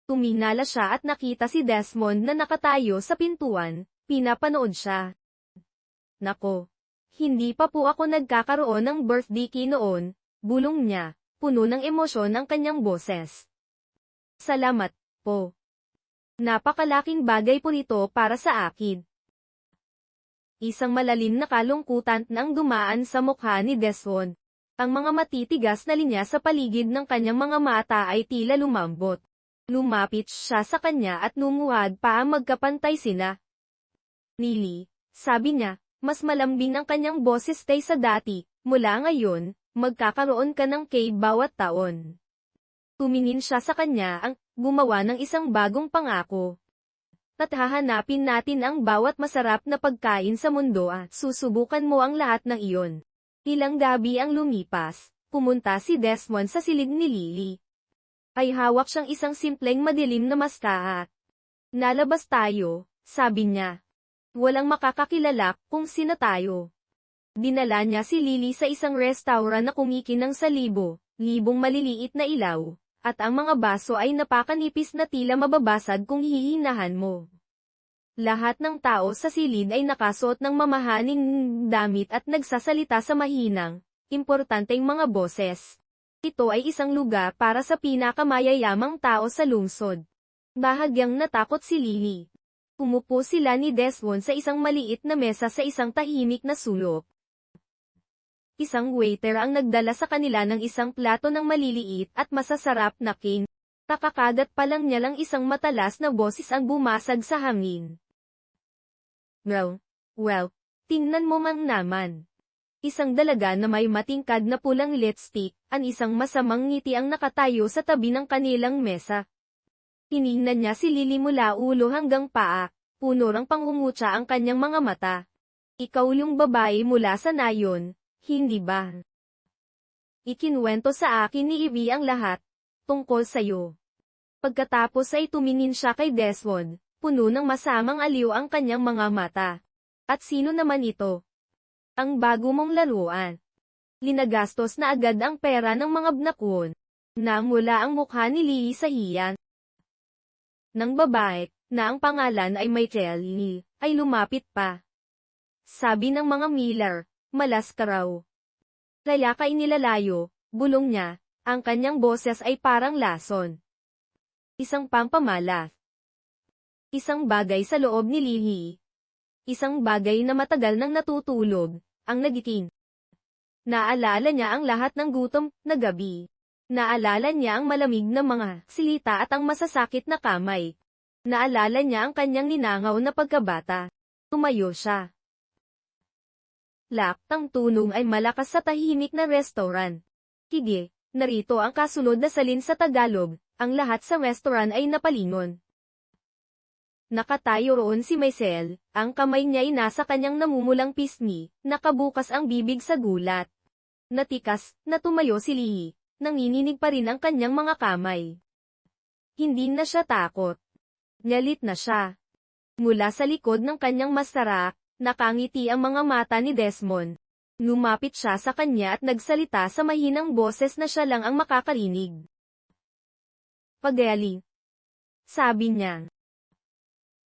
Tuminala siya at nakita si Desmond na nakatayo sa pintuan, pinapanood siya. Nako! Hindi pa po ako nagkakaroon ng birthday cake noon, bulong niya, puno ng emosyon ang kanyang boses. Salamat po. Napakalaking bagay po nito para sa akin. Isang malalim na kalungkutan nang dumaan sa mukha ni Desmond. Ang mga matitigas na linya sa paligid ng kanyang mga mata ay tila lumambot. Lumapit siya sa kanya at lumuhad pa ang magkapantay sina. Lily, sabi niya, mas malambing ang kanyang boses kaysa dati, mula ngayon, magkakaroon ka ng cake bawat taon. Tumingin siya sa kanya ang gumawa ng isang bagong pangako. At hahanapin natin ang bawat masarap na pagkain sa mundo at susubukan mo ang lahat ng iyon. Ilang gabi ang lumipas, pumunta si Desmond sa silid ni Lily. Ay hawak siyang isang simpleng madilim na maskahat. Nalabas tayo, sabi niya. Walang makakakilala kung sino tayo. Dinala niya si Lily sa isang restaurant na kumikinang sa libong maliliit na ilaw, at ang mga baso ay napakanipis na tila mababasag kung hihinahan mo. Lahat ng tao sa silid ay nakasuot ng mamahaling damit at nagsasalita sa mahinang, importanteng mga boses. Ito ay isang lugar para sa pinakamayayamang tao sa lungsod. Bahagyang natakot si Lily. Umupo sila ni Desmond sa isang maliit na mesa sa isang tahimik na sulok. Isang waiter ang nagdala sa kanila ng isang plato ng maliliit at masasarap na cake. Kakakagat pa lang niya lang isang matalas na boses ang bumasag sa hangin. Well, tingnan mo man naman. Isang dalaga na may matingkad na pulang lipstick, ang isang masamang ngiti ang nakatayo sa tabi ng kanilang mesa. Tiningnan niya si Lily mula ulo hanggang paa, puno ng pangungutya ang kanyang mga mata. Ikaw yung babae mula sa nayon, hindi ba? Ikinuwento sa akin ni Evie ang lahat, tungkol sa'yo. Pagkatapos ay tumingin siya kay Desmond, puno ng masamang aliw ang kanyang mga mata. At sino naman ito? Ang bago mong laruan. Linagastos na agad ang pera ng mga bnakon. Namula ang mukha ni Lily sa hiyan. Nang babae, na ang pangalan ay Michael Lee, ay lumapit pa. sabi ng mga Miller, malas ka raw. Kaya ka inilalayo, bulong niya, ang kanyang boses ay parang lason. Isang pampamalas. Isang bagay sa loob ni Lily. Isang bagay na matagal nang natutulog, ang nagiting. Naalala niya ang lahat ng gutom na gabi. Naalala niya ang malamig na mga silita at ang masasakit na kamay. Naalala niya ang kanyang ninangaw na pagkabata. Tumayo siya. Ang tunog ay malakas sa tahimik na restaurant. Hige, narito ang kasunod na salin sa Tagalog, ang lahat sa restaurant ay napalingon. Nakatayo roon si Maisel, ang kamay niya ay nasa kanyang namumulang pisngi, nakabukas ang bibig sa gulat. Natikas, na tumayo si Lee, nanginginig pa rin ang kanyang mga kamay. Hindi na siya takot. Nyalit na siya. Mula sa likod ng kanyang masarak, nakangiti ang mga mata ni Desmond. Lumapit siya sa kanya at nagsalita sa mahinang boses na siya lang ang makakarinig. Pagaling. Sabi niya.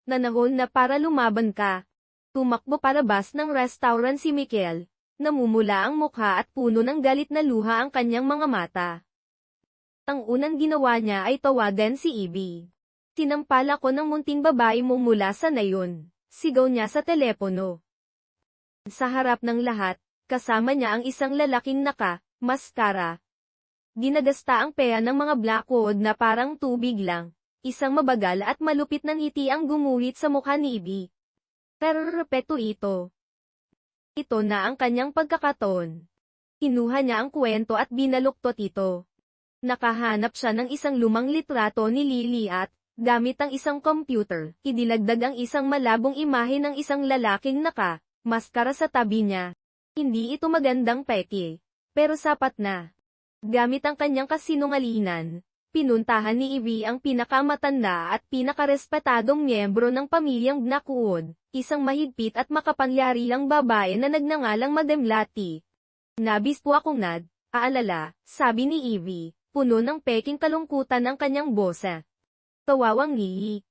Nanahon na para lumaban ka. Tumakbo palabas ng restaurant si Mikel. Namumula ang mukha at puno ng galit na luha ang kanyang mga mata. Ang unang ginawa niya ay tawagan si Ivy. Tinampal ako ng munting babae mo mula sa nayon. Sigaw niya sa telepono. Sa harap ng lahat, kasama niya ang isang lalaking maskara. Ginagasta ang pea ng mga blackwood na parang tubig lang. Isang mabagal at malupit na ngiti ang gumuhit sa mukha ni Ivy. Perpeto ito. Ito na ang kanyang pagkakataon. Kinuha niya ang kwento at binaluktot ito. Nakahanap siya ng isang lumang litrato ni Lily at, gamit ang isang computer, idilagdag ang isang malabong imahe ng isang lalaking maskara sa tabi niya. Hindi ito magandang peke. Pero sapat na. Gamit ang kanyang kasinungalingan, pinuntahan ni Ivy ang pinakamatanda at pinakarespetadong miyembro ng pamilyang Blackwood, isang mahigpit at makapangyarihang babae na nagngangalang Madam Lati. Nabis po akong aalala, sabi ni Ivy, puno ng peking kalungkutan ang kanyang bosa. Kawawang Lily.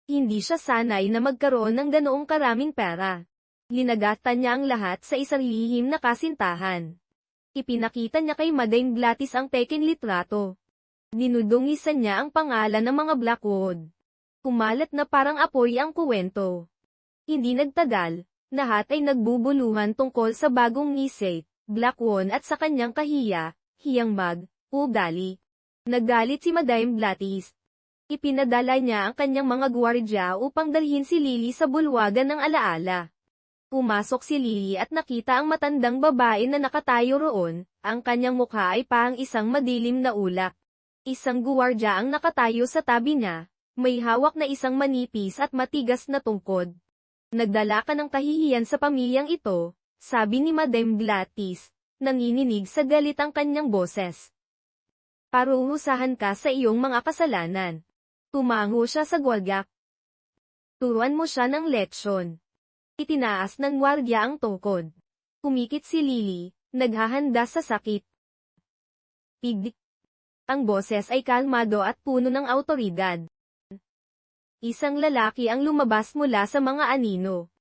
Hindi siya sanay na magkaroon ng ganoong karaming pera. Linagatan niya ang lahat sa isang lihim na kasintahan. Ipinakita niya kay Madame Gladys ang peking litrato. Dinudungisan niya ang pangalan ng mga Blackwood. Kumalat na parang apoy ang kuwento. Hindi nagtagal, lahat ay nagbubuluhan tungkol sa bagong Nisei, Blackwood at sa kanyang hiyang ugali. Naggalit si Madame Gladys. Ipinadala niya ang kanyang mga gwardya upang dalhin si Lily sa bulwagan ng alaala. Pumasok si Lily at nakita ang matandang babae na nakatayo roon, ang kanyang mukha ay parang isang madilim na ulak. Isang gwardya ang nakatayo sa tabi niya, may hawak na isang manipis at matigas na tungkod. Nagdala ka ng kahihiyan sa pamilyang ito, sabi ni Madame Gladys, nanginginig sa galit ang kanyang boses. Parurusahan ka sa iyong mga kasalanan. Tumango siya sa gwardya. Turuan mo siya ng leksyon. Itinaas ng gwardya ang tungkod. Kumikit si Lily, naghahanda sa sakit. Pigdik. Ang boses ay kalmado at puno ng awtoridad. Isang lalaki ang lumabas mula sa mga anino.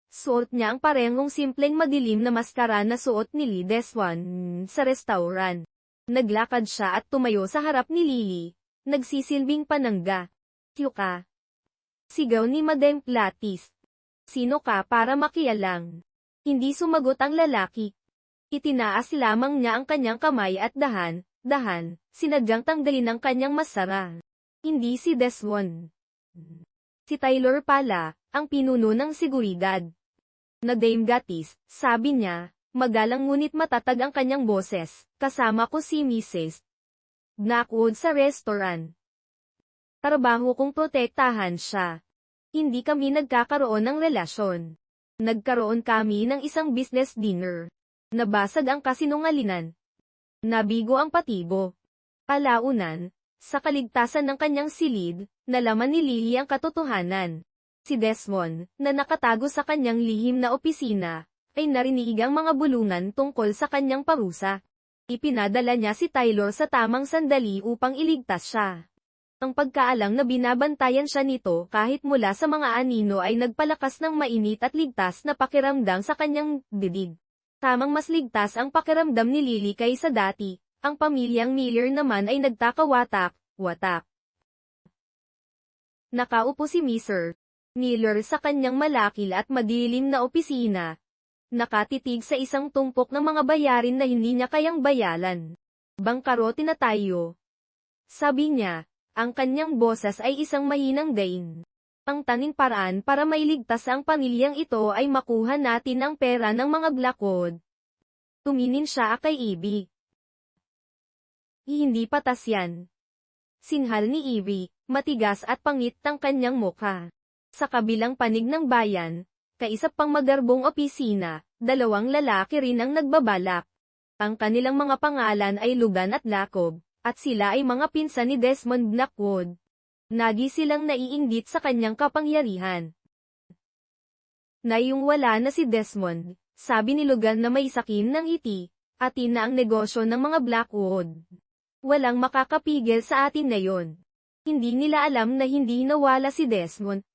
Suot niya ang parehong simpleng madilim na maskara na suot ni Lee Deswan sa restaurant. Naglakad siya at tumayo sa harap ni Lily, nagsisilbing panangga. "Tiyo ka?" Sigaw ni Madame Gladys. "Sino ka para makialang?" Hindi sumagot ang lalaki. Itinaas lamang niya ang kanyang kamay at dahan, sinadyang tanggalin ang kanyang masara. Hindi si Desmond. Si Tyler pala, ang pinuno ng seguridad. Madame Gladys, sabi niya, magalang ngunit matatag ang kanyang boses, kasama ko si Mrs. Blackwood sa restaurant. Trabaho kong protektahan siya. Hindi kami nagkakaroon ng relasyon. Nagkaroon kami ng isang business dinner. Nabasag ang kasinungalingan. Nabigo ang patibo. Kalaunan, sa kaligtasan ng kanyang silid, nalaman ni Lily ang katotohanan. Si Desmond, na nakatago sa kanyang lihim na opisina, ay narinig ang mga bulungan tungkol sa kanyang parusa. Ipinadala niya si Tyler sa tamang sandali upang iligtas siya. Ang pagkaalam na binabantayan siya nito kahit mula sa mga anino ay nagpalakas ng mainit at ligtas na pakiramdam sa kanyang dibdib. Tamang mas ligtas ang pakiramdam ni Lily kaysa dati, ang pamilyang Miller naman ay nagkakawatak-watak. Nakaupo si Mr. Miller sa kanyang malakil at madilim na opisina. Nakatitig sa isang tumpok ng mga bayarin na hindi niya kayang bayalan. Bangkarote na tayo. Sabi niya, ang kanyang boses ay isang mahinang daing. Ang tanging paraan para mailigtas ang pamilyang ito ay makuha natin ang pera ng mga Blackwood. Tumingin siya kay Ivy. Hindi patas yan. Singhal ni Ivy, matigas at pangit ang kanyang mukha. Sa kabilang panig ng bayan, kaisa pang magarbong opisina, dalawang lalaki rin ang nagbabalak. Ang kanilang mga pangalan ay Logan at Lacob, at sila ay mga pinsan ni Desmond Blackwood. Nagi silang naiinggit sa kanyang kapangyarihan. Nayong wala na si Desmond, sabi ni Logan na may sakim ng iti, atin na ang negosyo ng mga Blackwood. Walang makakapigil sa atin ngayon. Hindi nila alam na hindi nawala si Desmond.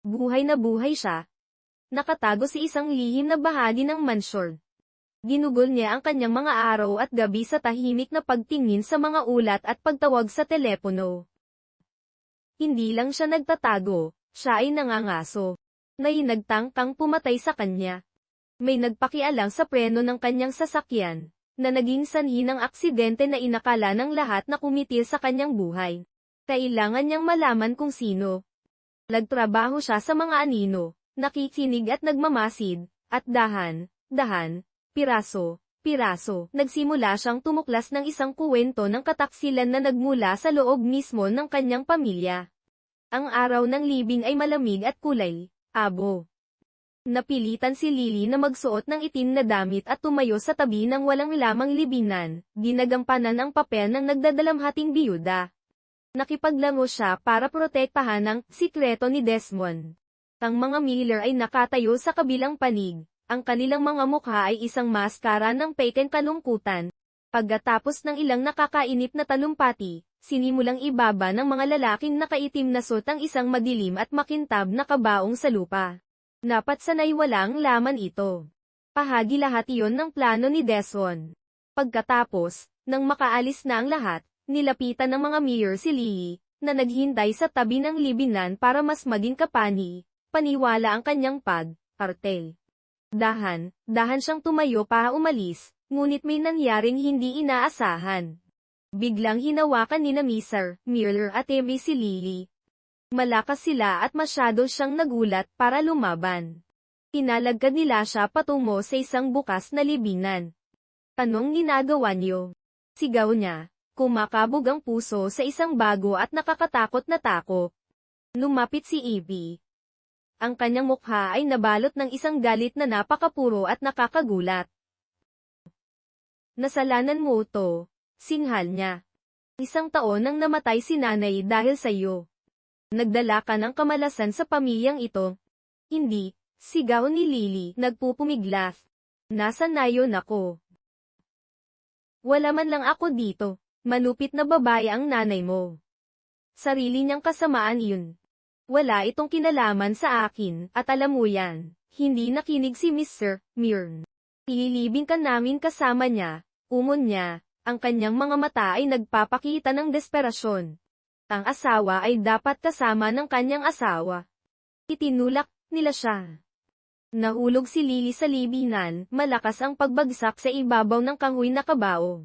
Buhay na buhay siya. Nakatago sa isang lihim na bahagi ng mansyon. Ginugol niya ang kanyang mga araw at gabi sa tahimik na pagtingin sa mga ulat at pagtawag sa telepono. Hindi lang siya nagtatago, siya ay nangangaso. May nagtangkang pumatay sa kanya. May nagpakialam sa preno ng kanyang sasakyan, na naging sanhi ng aksidente na inakala ng lahat na kumitil sa kanyang buhay. Kailangan niyang malaman kung sino. Nagtrabaho siya sa mga anino, nakikinig at nagmamasid, at dahan, piraso, nagsimula siyang tumuklas ng isang kuwento ng kataksilan na nagmula sa loob mismo ng kanyang pamilya. Ang araw ng libing ay malamig at kulay, abo. Napilitan si Lily na magsuot ng itim na damit at tumayo sa tabi ng walang lamang libingan, ginagampanan ang papel ng nagdadalamhating biyuda. Nakipaglango siya para protektahan ang sikreto ni Desmond. Ang mga Miller ay nakatayo sa kabilang panig. Ang kanilang mga mukha ay isang maskara ng peken kalungkutan. Pagkatapos ng ilang nakakainip na talumpati, sinimulang ibaba ng mga lalaking nakaitim na suot ang isang madilim at makintab na kabaong sa lupa. Napat sanay walang laman ito. Pahagi lahat iyon ng plano ni Desmond. Pagkatapos, nang makaalis na ang lahat, nilapitan ng mga Miller si Lily, na naghintay sa tabi ng libingan para mas maging paniwala ang kanyang pag-arte. Dahan siyang tumayo para umalis, ngunit may nangyaring hindi inaasahan. Biglang hinawakan ni na Mr. Miller at Amy si Lily. Malakas sila at masyado siyang nagulat para lumaban. Inalagad nila siya patungo sa isang bukas na libingan. Anong ginagawa niyo? Sigaw niya, kumakabog ang puso sa isang bago at nakakatakot na takot. Lumapit si Ivy. Ang kanyang mukha ay nabalot ng isang galit na napakapuro at nakakagulat. Nasalanan mo to, singhal niya. 1 taon nang namatay si nanay dahil sa iyo. Nagdala ka ng kamalasan sa pamilyang ito. Hindi, sigaw ni Lily, nagpupumiglas. Nasaan na yun ako? Wala man lang ako dito. Manupit na babae ang nanay mo. Sarili niyang kasamaan yun. Wala itong kinalaman sa akin, at alam mo yan. Hindi nakinig si Mr. Miller. Ililibing ka namin kasama niya, umon niya, ang kanyang mga mata ay nagpapakita ng desperasyon. Ang asawa ay dapat kasama ng kanyang asawa. Itinulak nila siya. Nahulog si Lily sa libingan, malakas ang pagbagsak sa ibabaw ng kahoy na kabao.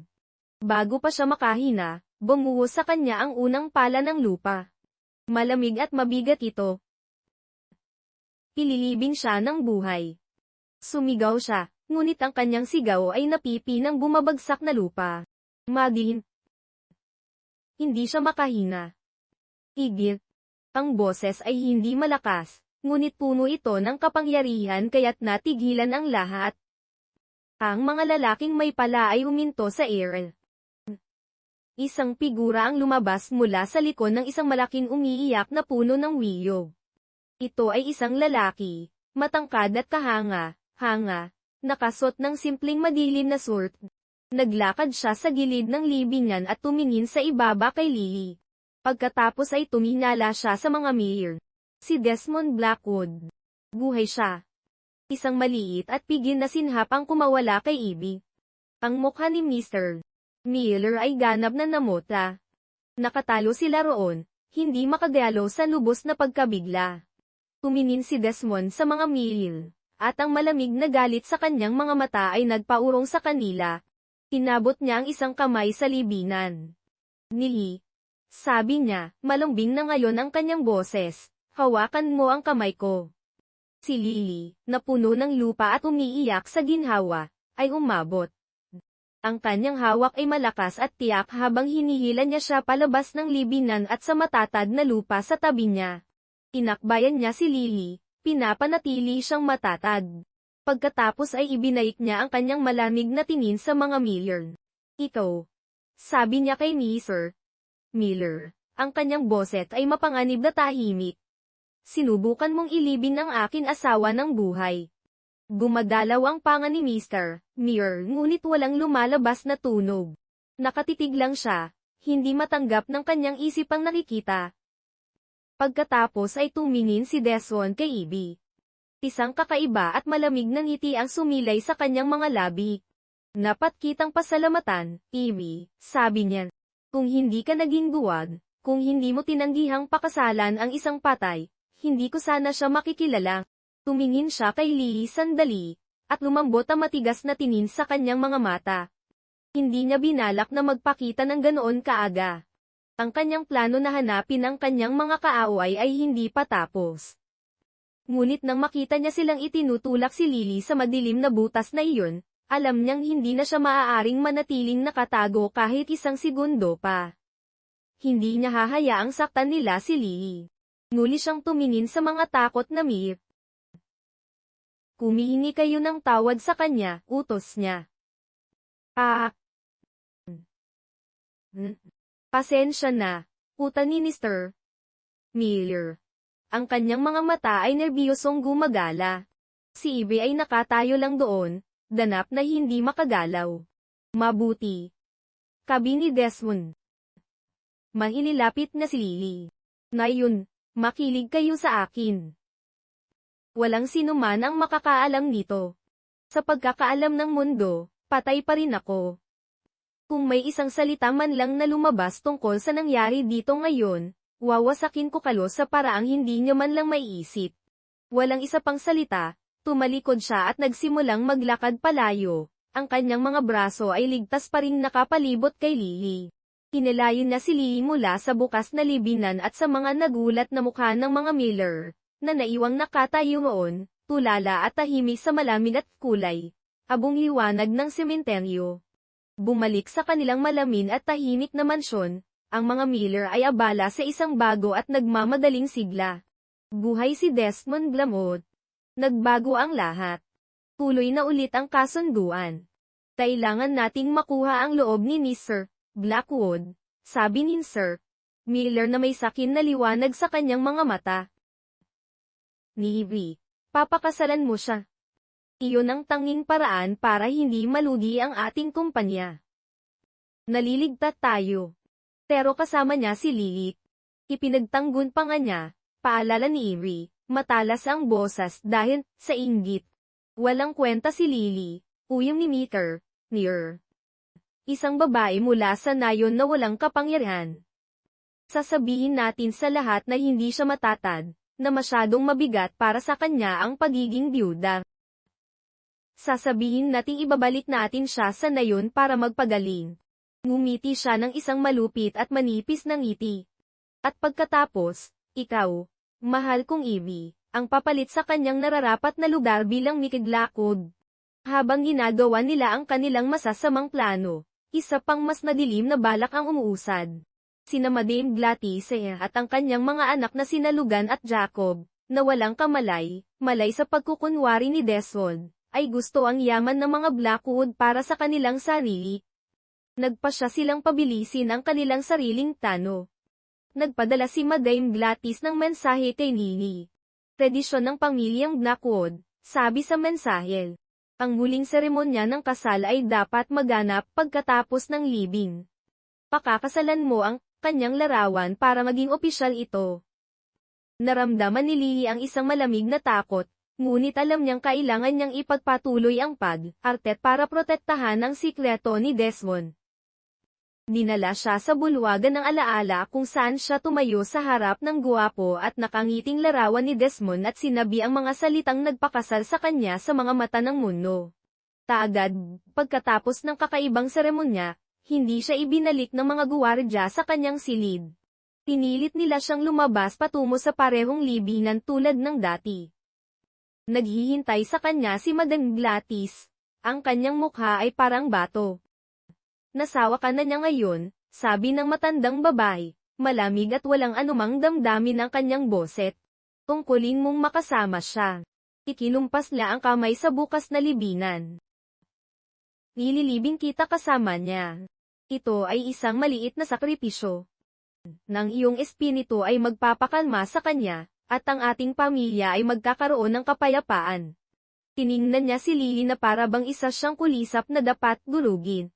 Bago pa siya makahina, bumuhos sa kanya ang unang pala ng lupa. Malamig at mabigat ito. Ililibing siya ng buhay. Sumigaw siya, ngunit ang kanyang sigaw ay napipi ng bumabagsak na lupa. Madilim. Hindi siya makahina. Igit. Ang boses ay hindi malakas, ngunit puno ito ng kapangyarihan kaya't natigilan ang lahat. Ang mga lalaking may pala ay huminto sa air. Isang figura ang lumabas mula sa likod ng isang malaking umiiyak na puno ng wiyo. Ito ay isang lalaki, matangkad at kahanga, nakasot ng simpleng madilim na suot. Naglakad siya sa gilid ng libingan at tumingin sa ibaba kay Lily. Pagkatapos ay tuminala siya sa mga Mir. Si Desmond Blackwood. Buhay siya. Isang maliit at pigil na sinhap ang kumawala kay Ivy. Ang mukha ni Mr. Miller ay ganap na namuta. Nakatalo sila roon, hindi makagalo sa lubos na pagkabigla. Tumingin si Desmond sa mga Mill, at ang malamig na galit sa kanyang mga mata ay nagpaurong sa kanila. Inabot niya ang isang kamay sa libinan. Nili. Sabi niya, malambing na ngayon ang kanyang boses, hawakan mo ang kamay ko. Si Lily, na puno ng lupa at umiiyak sa ginhawa, ay umabot. Ang kanyang hawak ay malakas at tiyak habang hinihila niya siya palabas ng libinan at sa matatag na lupa sa tabi niya. Inakbayan niya si Lily, pinapanatili siyang matatag. Pagkatapos ay ibinaik niya ang kanyang malamig na tingin sa mga Miller. Ikaw. Sabi niya kay Mr. Miller, ang kanyang boset ay mapanganib na tahimik. Sinubukan mong ilibing ang akin asawa ng buhay. Gumagalaw ang panga ni Mr. Miller ngunit walang lumalabas na tunog. Nakatitig lang siya, hindi matanggap ng kanyang isipang nakikita. Pagkatapos ay tumingin si Desmond kay Ivy. Isang kakaiba at malamig na ngiti ang sumilay sa kanyang mga labi. Napat kitang pasalamatan, Ivy, sabi niya. Kung hindi ka naging buwag, kung hindi mo tinanggihang pakasalan ang isang patay, hindi ko sana siya makikilala. Tumingin siya kay Lily sandali, at lumambot ang matigas na tingin sa kanyang mga mata. Hindi niya binalak na magpakita ng ganoon kaaga. Ang kanyang plano na hanapin ang kanyang mga kaaway ay hindi pa tapos. Ngunit nang makita niya silang itinutulak si Lily sa madilim na butas na iyon, alam niyang hindi na siya maaaring manatiling nakatago kahit isang segundo pa. Hindi niya hahayaang saktan nila si Lily. Nguli siyang tumingin sa mga takot na Mir. Kumihingi kayo ng tawad sa kanya, utos niya. Pasensya na, utal ni Mr. Miller. Ang kanyang mga mata ay nerbiyosong gumagala. Si Ivy ay nakatayo lang doon, danap na hindi makagalaw. Mabuti. Kabi ni Desmond. Manginilapit na si Lily. Na yun, makilig kayo sa akin. Walang sinuman ang makakaalam nito. Sa pagkakaalam ng mundo, patay pa rin ako. Kung may isang salita man lang na lumabas tungkol sa nangyari dito ngayon, wawasakin ko kayo sa paraang hindi niyo man lang maiisip. Walang isa pang salita. Tumalikod siya at nagsimulang maglakad palayo. Ang kanyang mga braso ay ligtas pa ring nakapalibot kay Lily. Kinilayon na si Lily mula sa bukas na libinan at sa mga nagulat na mukha ng mga Miller, na naiwang nakatayo roon, tulala at tahimik sa malamig at kulay. Abong liwanag ng sementeryo. Bumalik sa kanilang malamin at tahimik na mansyon, ang mga Miller ay abala sa isang bago at nagmamadaling sigla. Buhay si Desmond Blackwood. Nagbago ang lahat. Tuloy na ulit ang kasunduan. Kailangan nating makuha ang loob ni Mr. Blackwood, sabi ni Sir Miller na may sakin na liwanag sa kanyang mga mata. Ni Ivy, papakasalan mo siya. Iyon ang tanging paraan para hindi malugi ang ating kumpanya. Naliligtas tayo. Pero kasama niya si Lily. Ipinagtanggol pa nga niya, paalala ni Ivy. Matalas ang boses dahil sa inggit. Walang kwenta si Lily, uyong ni Mr. Miller. Isang babae mula sa nayon na walang kapangyarihan. Sasabihin natin sa lahat na hindi siya matatag, na masyadong mabigat para sa kanya ang pagiging byuda. Sasabihin nating ibabalik natin siya sa nayon para magpagaling. Ngumiti siya ng isang malupit at manipis na ngiti. At pagkatapos, ikaw, mahal kong Ivy, ang papalit sa kanyang nararapat na lugar bilang Mikiglakod. Habang ginagawa nila ang kanilang masasamang plano, isa pang mas madilim na balak ang umuusad. Sina Madame Gladys at ang kanyang mga anak na sina Logan at Jacob, na walang malay sa pagkukunwari ni Desmond, ay gusto ang yaman ng mga Blackwood para sa kanilang sarili. Nagpasya silang pabilisin ang kanilang sariling plano. Nagpadala si Madame Gladys ng mensahe kay Lily. Tradisyon ng pamilyang Blackwood, sabi sa mensahe. Ang muling seremonya ng kasal ay dapat maganap pagkatapos ng libing. Pakakasalan mo ang kanyang larawan para maging opisyal ito. Naramdaman ni Lily ang isang malamig na takot, ngunit alam niyang kailangan niyang ipagpatuloy ang pag-arte para protektahan ang sikreto ni Desmond. Dinala siya sa bulwagan ng alaala kung saan siya tumayo sa harap ng guwapo at nakangiting larawan ni Desmond at sinabi ang mga salitang nagpakasal sa kanya sa mga mata ng mundo. Kaagad, pagkatapos ng kakaibang seremonya, hindi siya ibinalik ng mga guwardya sa kanyang silid. Pinilit nila siyang lumabas patungo sa parehong libingan tulad ng dati. Naghihintay sa kanya si Madame Gladys. Ang kanyang mukha ay parang bato. Nasawa ka na niya ngayon, sabi ng matandang babae, malamig at walang anumang damdamin ang kanyang boset. Tungkulin mong makasama siya. Ikinumpas niya ang kamay sa bukas na libingan. Nililibing kita kasama niya. Ito ay isang maliit na sakripisyo. Nang iyong espiritu ay magpapakalma sa kanya, at ang ating pamilya ay magkakaroon ng kapayapaan. Tiningnan niya si Lily na para bang isa siyang kulisap na dapat durugin.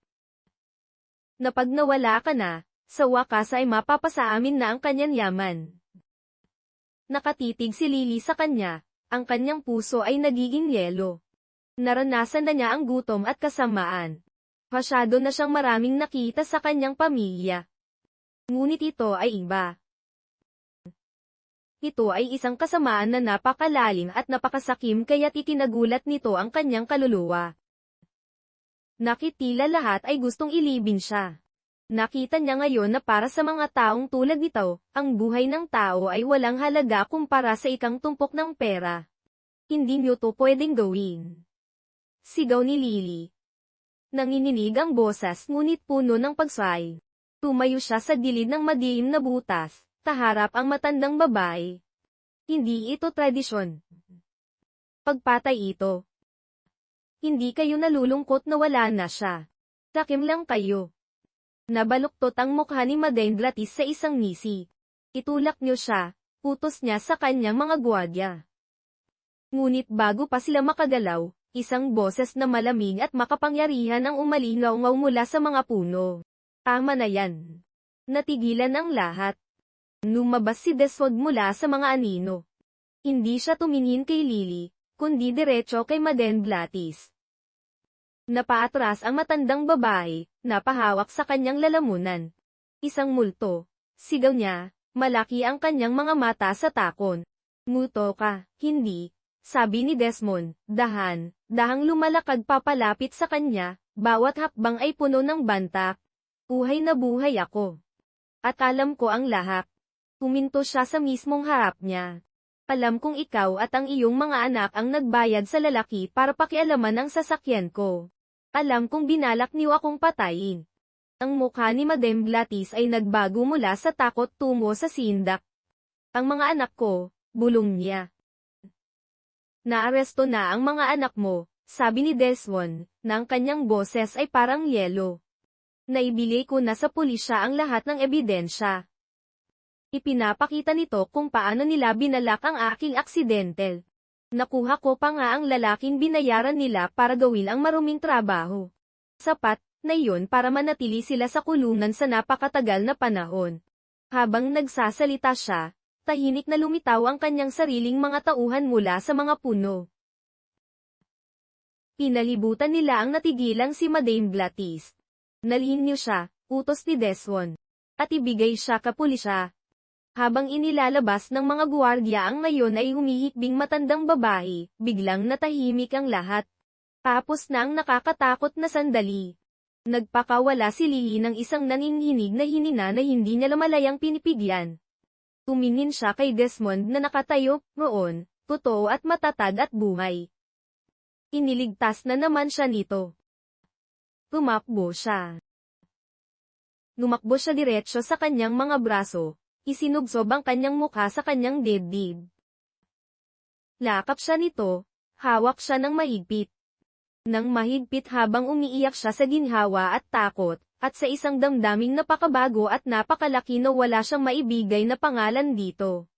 Na pag nawala ka na, sa wakas ay mapapasa amin na ang kanyang yaman. Nakatitig si Lily sa kanya, ang kanyang puso ay nagiging yelo. Naranasan na niya ang gutom at kasamaan. Masyado na siyang maraming nakita sa kanyang pamilya. Ngunit ito ay iba. Ito ay isang kasamaan na napakalalim at napakasakim kaya't itinagulat nito ang kanyang kaluluwa. Nakitila lahat ay gustong ilibing siya. Nakita niya ngayon na para sa mga taong tulad nito, ang buhay ng tao ay walang halaga kumpara sa ikang tumpok ng pera. Hindi niyo to pwedeng gawin. Sigaw ni Lily. Nanginginig ang boses ngunit puno ng pagsay. Tumayo siya sa gilid ng madilim na butas, taharap ang matandang babae. Hindi ito tradisyon. Pagpatay ito. Hindi kayo nalulungkot na wala na siya. Takim lang kayo. Nabaluktot ang mukha ni Madame Gladys sa isang ngisi. Itulak niyo siya, utos niya sa kanyang mga gwardiya. Ngunit bago pa sila makagalaw, isang boses na malamig at makapangyarihan ang umalingaw-ngaw mula sa mga puno. Tama na yan. Natigilan ang lahat. Lumabas si Desmond mula sa mga anino. Hindi siya tumingin kay Lily, kundi diretso kay Madame Gladys. Napaatras ang matandang babae, napahawak sa kanyang lalamunan. Isang multo. Sigaw niya, malaki ang kanyang mga mata sa takon. Muto ka, hindi. Sabi ni Desmond, dahang lumalakad papalapit sa kanya, bawat hakbang ay puno ng bantak. Buhay na buhay ako. At alam ko ang lahat. Huminto siya sa mismong harap niya. Alam kong ikaw at ang iyong mga anak ang nagbayad sa lalaki para pakialaman ang sasakyan ko. Alam kong binalak niyo akong patayin. Ang mukha ni Madame Gladys ay nagbago mula sa takot tungo sa sindak. Ang mga anak ko, bulong niya. Naaresto na ang mga anak mo, sabi ni Desmond, na ang kanyang boses ay parang yelo. Naibili ko na sa pulisya ang lahat ng ebidensya. Ipinapakita nito kung paano nila binalak ang aking aksidente. Nakuha ko pa nga ang lalaking binayaran nila para gawin ang maruming trabaho. Sapat na iyon para manatili sila sa kulungan sa napakatagal na panahon. Habang nagsasalita siya, tahimik na lumitaw ang kanyang sariling mga tauhan mula sa mga puno. Pinalibutan nila ang natigilang si Madame Gladys. Nalhin niyo siya, utos ni Desmond. At ibigay siya ka pulisya. Habang inilalabas ng mga guwardiya ang ngayon ay humihikbing matandang babae, biglang natahimik ang lahat. Tapos na ang nakakatakot na sandali. Nagpakawala si Lily ng isang nanginginig na hinina na hindi niya lamalayang pinipigyan. Tumingin siya kay Desmond na nakatayo roon, totoo at matatag at buhay. Iniligtas na naman siya nito. Tumakbo siya. Lumakbo siya diretsyo sa kanyang mga braso. Isinubsob ang kanyang mukha sa kanyang dibdib. Lakap siya nito, hawak siya ng mahigpit. Nang mahigpit habang umiiyak siya sa ginhawa at takot, at sa isang damdaming napakabago at napakalaki na wala siyang maibigay na pangalan dito.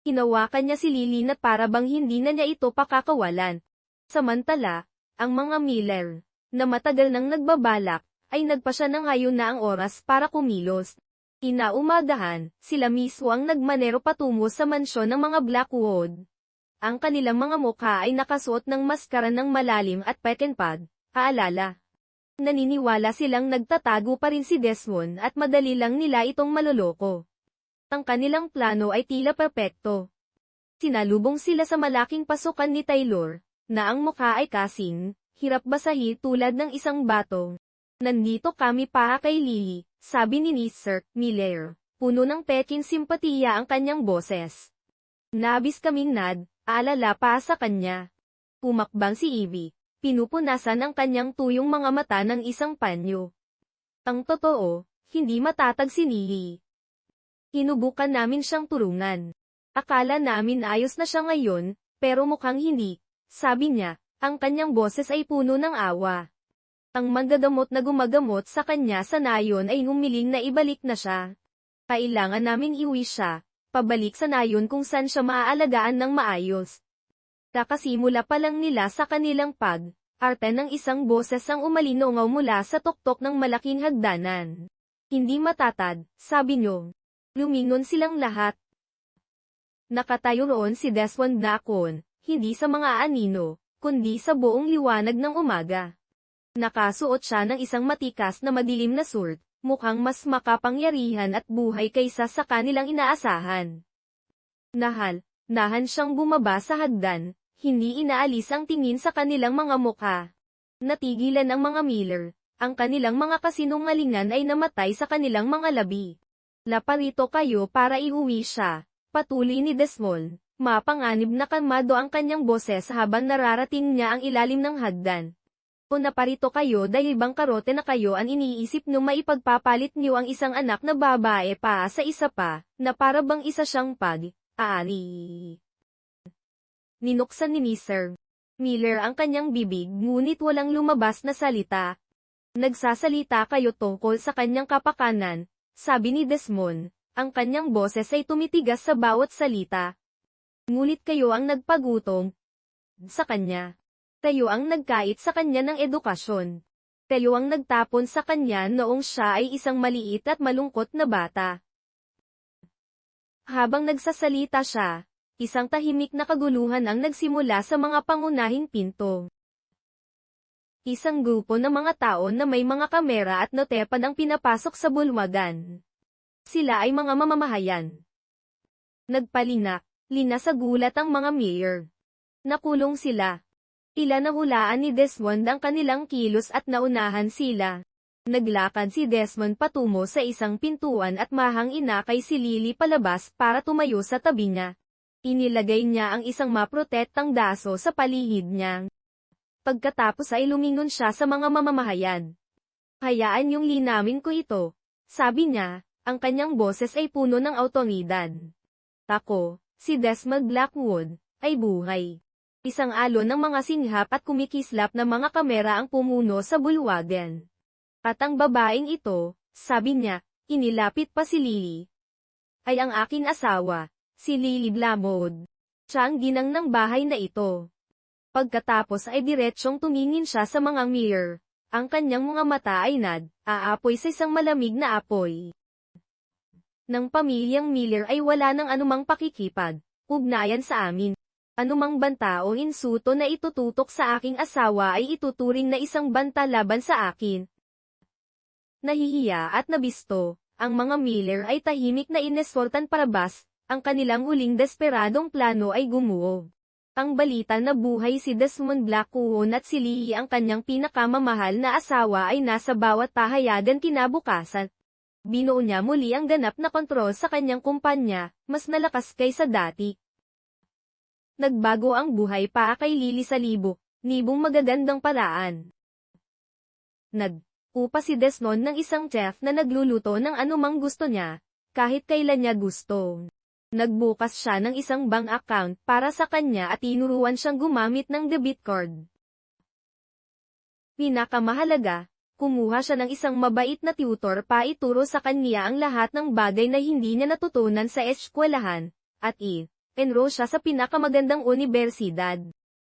Hinawakan niya si Lily na para bang hindi na niya ito pakakawalan. Samantala, ang mga Miller, na matagal nang nagbabalak, ay nagpa siya ng hayon na ang oras para kumilos. Inaumagahan, sila mismo ang nagmanero patungo sa mansyon ng mga Blackwood. Ang kanilang mga mukha ay nakasuot ng maskara ng malalim at pekenpag, aalala. Naniniwala silang nagtatago pa rin si Desmond at madali lang nila itong maloloko. Ang kanilang plano ay tila perpekto. Sinalubong sila sa malaking pasukan ni Taylor, na ang mukha ay kasing, hirap basahi tulad ng isang bato. Nandito kami para kay Lily, sabi ni Sir Miller. Puno ng peking simpatiya ang kanyang boses. Nabis kaming alala pa sa kanya. Pumakbang si Evie, pinupunasan ang kanyang tuyong mga mata ng isang panyo. Ang totoo, hindi matatag si Lily. Hinubukan namin siyang turungan. Akala namin ayos na siya ngayon, pero mukhang hindi, sabi niya, ang kanyang boses ay puno ng awa. Ang manggagamot na gumagamot sa kanya sa nayon ay humiling na ibalik na siya. Kailangan naming iuwi siya, pabalik sa nayon kung saan siya maaalagaan ng maayos. Kakasimula pa lang nila sa kanilang arte ng isang boses ang umalinongaw mula sa tuktok ng malaking hagdanan. Hindi matatag, sabi niyo. Lumingon silang lahat. Nakatayo roon si Desmond Blackwood, hindi sa mga anino, kundi sa buong liwanag ng umaga. Nakasuot siya ng isang matikas na madilim na suit, mukhang mas makapangyarihan at buhay kaysa sa kanilang inaasahan. Nahan siyang bumaba sa hagdan, hindi inaalis ang tingin sa kanilang mga mukha. Natigilan ang mga Miller, ang kanilang mga kasinungalingan ay namatay sa kanilang mga labi. Laparito kayo para iuwi siya, patuloy ni Desmond, mapanganib na kalmado ang kanyang boses habang nararating niya ang ilalim ng hagdan. O naparito kayo dahil bangkarote na kayo ang iniisip nyo maipagpapalit nyo ang isang anak na babae pa sa isa pa, na para bang isa siyang pag-aari. Ninuksan ni Sir Miller ang kanyang bibig ngunit walang lumabas na salita. Nagsasalita kayo tungkol sa kanyang kapakanan, sabi ni Desmond, ang kanyang boses ay tumitigas sa bawat salita. Ngunit kayo ang nagpagutom sa kanya. Kayo ang nagkait sa kanya ng edukasyon. Kayo ang nagtapon sa kanya noong siya ay isang maliit at malungkot na bata. Habang nagsasalita siya, isang tahimik na kaguluhan ang nagsimula sa mga pangunahing pinto. Isang grupo ng mga tao na may mga kamera at notepad ang pinapasok sa bulwagan. Sila ay mga mamamahayan. Lina sa gulat ang mga mayor. Nakulong sila. Nahulaan ni Desmond ang kanilang kilos at naunahan sila. Naglakad si Desmond patungo sa isang pintuan at mahang inakay si Lily palabas para tumayo sa tabi niya. Inilagay niya ang isang maprotektang daso sa palihid niya. Pagkatapos ay lumingon siya sa mga mamamahayan. Hayaan niyong linamin ko ito, sabi niya, ang kanyang boses ay puno ng awtoridad. Ako, si Desmond Blackwood, ay buhay. Isang alon ng mga singhap at kumikislap na mga kamera ang pumuno sa bulwagan. At ang babaeng ito, sabi niya, inilapit pa si Lily. Ay ang aking asawa, si Lily Blackwood. Siya ang ginang ng bahay na ito. Pagkatapos ay diretsyong tumingin siya sa mga mirror. Ang kanyang mga mata ay aapoy sa isang malamig na apoy. Ng pamilyang Miller ay wala ng anumang pakikipag, ugnayan sa amin. Anumang banta o insulto na itututok sa aking asawa ay ituturing na isang banta laban sa akin. Nahihiya at nabisto, ang mga Miller ay tahimik na ineskortan parabas, ang kanilang huling desperadong plano ay gumuho. Ang balita na buhay si Desmond Blackwood at si Lily ang kanyang pinakamamahal na asawa ay nasa bawat pahayagan kinabukasan. Binuo niya muli ang ganap na kontrol sa kanyang kumpanya, mas nalakas kaysa dati. Nagbago ang buhay pa kay Lily sa libong magagandang paraan. Nag-upa si Desmond ng isang chef na nagluluto ng anumang gusto niya, kahit kailan niya gusto. Nagbukas siya ng isang bank account para sa kanya at tinuruan siyang gumamit ng debit card. Pinakamahalaga, kumuha siya ng isang mabait na tutor pa ituro sa kanya ang lahat ng bagay na hindi niya natutunan sa eskwelahan, at enroll siya sa pinakamagandang unibersidad.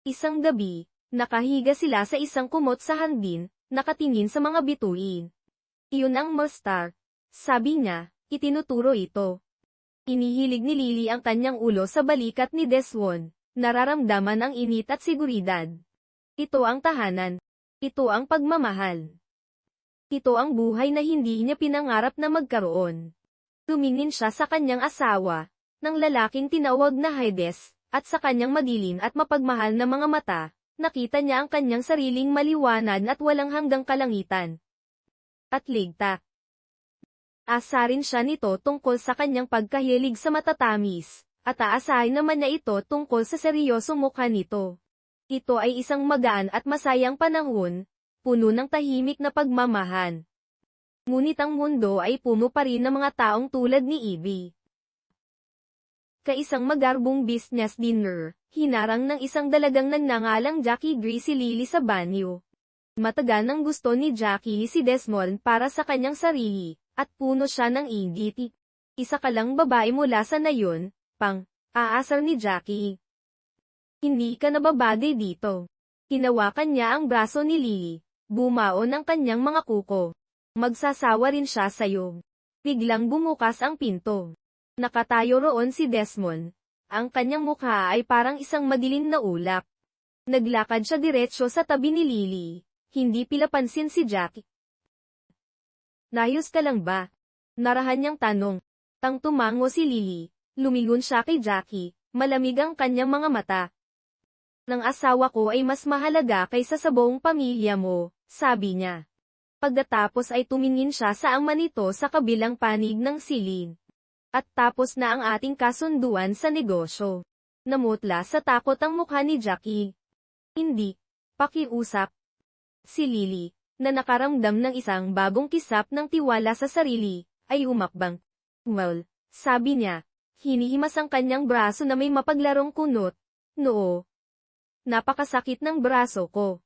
Isang gabi, nakahiga sila sa isang kumot sa hardin, nakatingin sa mga bituin. Iyon ang master, sabi niya, Itinuturo ito. Inihilig ni Lily ang kanyang ulo sa balikat ni Deswon, nararamdaman ang init at seguridad. Ito ang tahanan. Ito ang pagmamahal. Ito ang buhay na hindi niya pinangarap na magkaroon. Tumingin siya sa kanyang asawa, ng lalaking tinawag na Hades, at sa kanyang madilim at mapagmahal na mga mata, nakita niya ang kanyang sariling maliwanag at walang hanggang kalangitan. At ligtas. Aasarin siya nito tungkol sa kanyang pagkahilig sa matatamis, at aasahin naman niya ito tungkol sa seryosong mukha nito. Ito ay isang magaan at masayang panahon, puno ng tahimik na pagmamahal. Ngunit ang mundo ay puno pa rin ng mga taong tulad ni Evie. Kaisang magarbong business dinner, hinarang ng isang dalagang nagngangalang Jackie Gray si Lily sa banyo. Matagal nang gusto ni Jackie si Desmond para sa kanyang sarili, at puno siya ng inggit. Isa ka lang babae mula sa nayon, aasar ni Jackie. Hindi ka nababagay dito. Hinawakan niya ang braso ni Lily, bumaon ang kanyang mga kuko. Magsasawa rin siya sa'yo. Biglang bumukas ang pinto. Nakatayo roon si Desmond. Ang kanyang mukha ay parang isang madilim na ulap. Naglakad siya diretsyo sa tabi ni Lily. Hindi pinapansin si Jackie. Nayos ka lang ba? Narahan niyang tanong. Tang tumango si Lily. Lumingon siya kay Jackie. Malamig ang kanyang mga mata. Ng asawa ko ay mas mahalaga kaysa sa buong pamilya mo, sabi niya. Pagkatapos ay tumingin siya sa ama nito sa kabilang panig ng silid. At tapos na ang ating kasunduan sa negosyo. Namutla sa takot ang mukha ni Jackie. Hindi. Pakiusap. Si Lily, na nakaramdam ng isang bagong kisap ng tiwala sa sarili, ay umakbang. Well, sabi niya, hinihimas ang kanyang braso na may mapaglarong kunot. Noo. Napakasakit ng braso ko.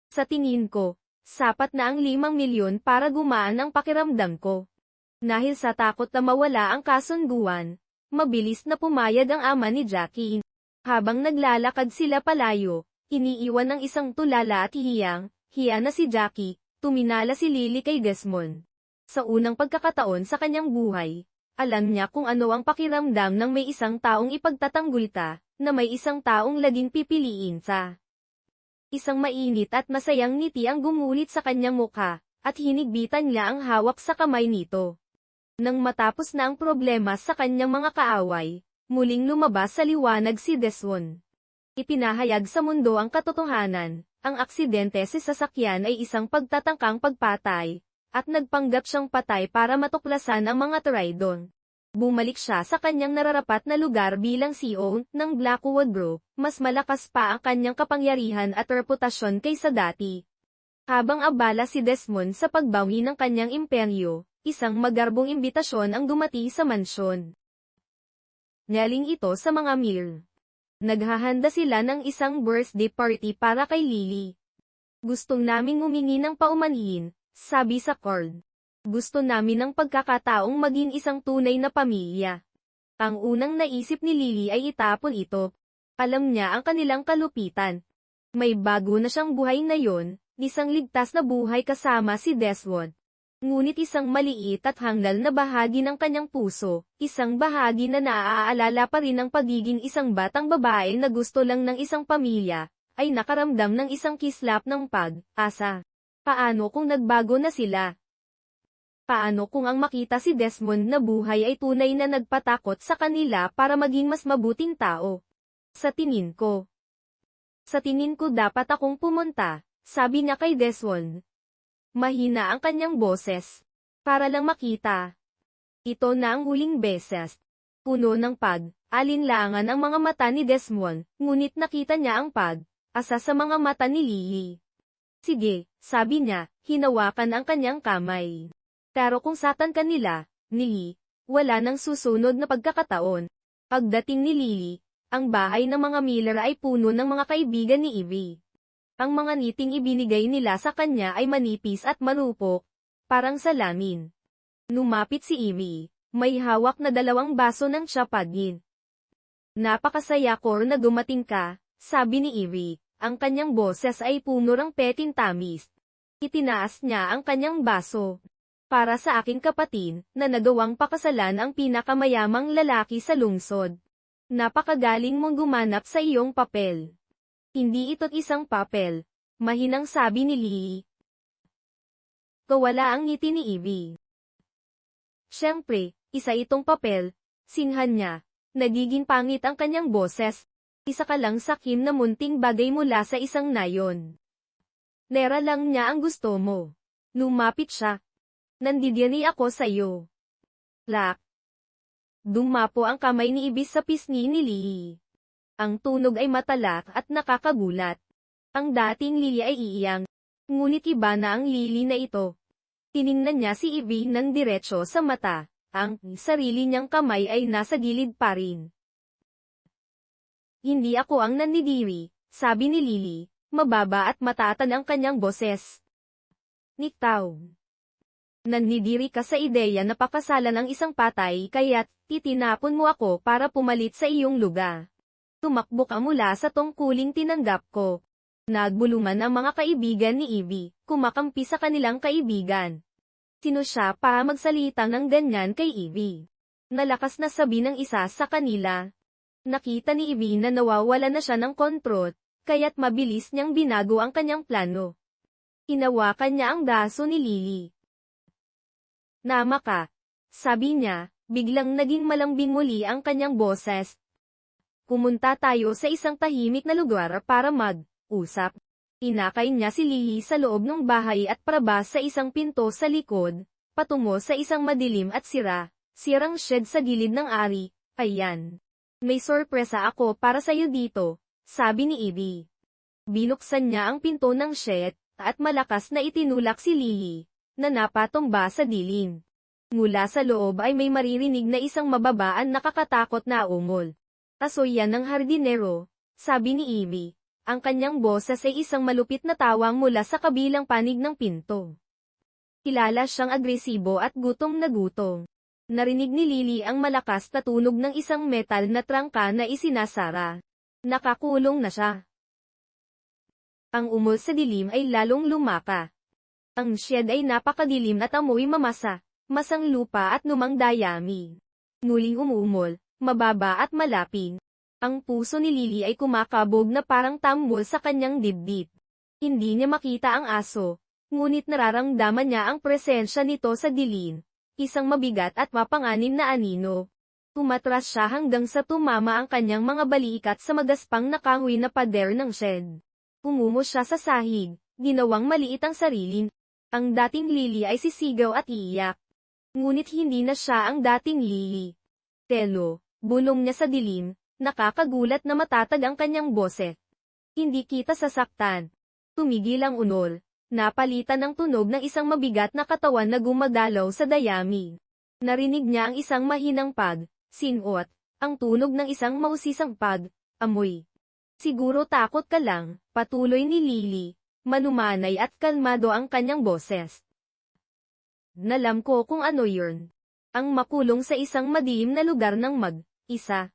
Sa tingin ko, sapat na ang 5 milyon para gumaan ang pakiramdam ko. Dahil sa takot na mawala ang kasunduan, mabilis na pumayag ang ama ni Jackie. Habang naglalakad sila palayo, iniiwan ng isang tulala at hiya na si Jackie, tuminala si Lily kay Desmond. Sa unang pagkakataon sa kanyang buhay, alam niya kung ano ang pakiramdam ng may isang taong ipagtatanggol ka, na may isang taong laging pipiliin sa. Isang mainit at masayang ngiti ang gumulit sa kanyang mukha, at hinigbitan niya ang hawak sa kamay nito. Nang matapos na ang problema sa kanyang mga kaaway, muling lumabas sa liwanag si Deswon. Ipinahayag sa mundo ang katotohanan, ang aksidente sa sasakyan ay isang pagtatangkang pagpatay, at nagpanggap siyang patay para matuklasan ang mga traidor. Bumalik siya sa kanyang nararapat na lugar bilang CEO ng Blackwood Group, mas malakas pa ang kanyang kapangyarihan at reputasyon kaysa dati. Habang abala si Desmond sa pagbawi ng kanyang imperyo, isang magarbong imbitasyon ang dumati sa mansyon. Galing ito sa mga Mir. Naghahanda sila ng isang birthday party para kay Lily. Gustong naming humingi ng paumanhin, sabi sa card. Gusto namin ng pagkakataong maging isang tunay na pamilya. Ang unang naisip ni Lily ay itapon ito. Alam niya ang kanilang kalupitan. May bago na siyang buhay ngayon, isang ligtas na buhay kasama si Desmond. Ngunit isang maliit at hanggal na bahagi ng kanyang puso, isang bahagi na naaalala pa rin ng pagiging isang batang babae na gusto lang ng isang pamilya, ay nakaramdam ng isang kislap ng pag-asa. Paano kung nagbago na sila? Paano kung ang makita si Desmond na buhay ay tunay na nagpatakot sa kanila para maging mas mabuting tao? Sa tingin ko dapat akong pumunta, sabi niya kay Desmond. Mahina ang kanyang boses. Para lang makita. Ito na ang huling beses. Puno ng pag-alinlangan ang mga mata ni Desmond, ngunit nakita niya ang pag-asa sa mga mata ni Lily. Sige, sabi niya, hinawakan ang kanyang kamay. Pero kung satan kanila, Lily, wala nang susunod na pagkakataon. Pagdating ni Lily, ang bahay ng mga Miller ay puno ng mga kaibigan ni Evie. Ang mga ngiting ibinigay nila sa kanya ay manipis at marupok, parang salamin. Lumapit si Evie, may hawak na 2 baso ng champagne. Napakasaya ko na dumating ka, sabi ni Evie, ang kanyang boses ay puno ng petin tamis. Itinaas niya ang kanyang baso. Para sa aking kapatid, na nagawang pakasalan ang pinakamayamang lalaki sa lungsod. Napakagaling mong gumanap sa iyong papel. Hindi ito't isang papel, mahinang sabi ni Lee. Kawala ang ngiti ni Ivy. Siyempre, isa itong papel, sinhan niya. Nagiging pangit ang kanyang boses. Isa ka lang sakim na munting bagay mula sa isang nayon. Nera lang niya ang gusto mo. Lumapit siya. Nandidiri ako sa iyo. Lak. Dumapo ang kamay ni Ibis sa pisngi ni Lee. Ang tunog ay matalak at nakakagulat. Ang dating Lily ay iiyang. Ngunit iba na ang Lily na ito. Tiningnan niya si Ivy ng diretso sa mata. Ang sarili niyang kamay ay nasa gilid pa rin. Hindi ako ang nandidiri, sabi ni Lily. Mababa at matatan ang kanyang boses. Niktaw. Nandidiri ka sa ideya na pakasalan ang isang patay kaya't titinapon mo ako para pumalit sa iyong lugar. Tumakbo ka mula sa tungkuling tinanggap ko. Nagbulungan ang mga kaibigan ni Ivy, kumakampi sa kanilang kaibigan. Sino siya para magsalita ng ganyan kay Ivy? Nalakas na sabi ng isa sa kanila. Nakita ni Ivy na nawawala na siya ng kontrol, kaya't mabilis niyang binago ang kanyang plano. Hinawakan niya ang braso ni Lily. Nama ka, sabi niya, biglang naging malambing muli ang kanyang boses. Pumunta tayo sa isang tahimik na lugar para mag-usap. Inakay niya si Lily sa loob ng bahay at parabas sa isang pinto sa likod, patungo sa isang madilim at sirang shed sa gilid ng ari. Ayan. May sorpresa ako para sa'yo dito, sabi ni Ivy. Binuksan niya ang pinto ng shed, at malakas na itinulak si Lily, na napatumba sa dilim. Mula sa loob ay may maririnig na isang mababaan nakakatakot na ungol. Asoy yan ng hardinero, sabi ni Ivy. Ang kanyang boses ay isang malupit na tawang mula sa kabilang panig ng pinto. Kilala siyang agresibo at gutom na gutom. Narinig ni Lily ang malakas na tunog ng isang metal na trangka na isinasara. Nakakulong na siya. Ang umol sa dilim ay lalong lumaka. Ang shed ay napakadilim at amoy mamasa, masang lupa at lumang dayami. Muling umumol, mababa at malaping. Ang puso ni Lily ay kumakabog na parang tambol sa kanyang dibdib. Hindi niya makita ang aso, ngunit nararamdaman niya ang presensya nito sa dilim. Isang mabigat at mapanganib na anino. Tumatras siya hanggang sa tumama ang kanyang mga balikat sa magaspang na kahoy na pader ng shed. Pumumo siya sa sahig, ginawang maliit ang sarili. Ang dating Lily ay sisigaw at iiyak. Ngunit hindi na siya ang dating Lily. Telo, bulong niya sa dilim, nakakagulat na matatag ang kanyang boses. Hindi kita sasaktan. Tumigil ang unol. Napalitan ng tunog ng isang mabigat na katawan na gumagalaw sa dayami. Narinig niya ang isang mahinang sinot, ang tunog ng isang mausisang amoy. Siguro takot ka lang, patuloy ni Lily, malumanay at kalmado ang kanyang boses. Nalam ko kung ano yun. Ang makulong sa isang madilim na lugar ng mag-isa.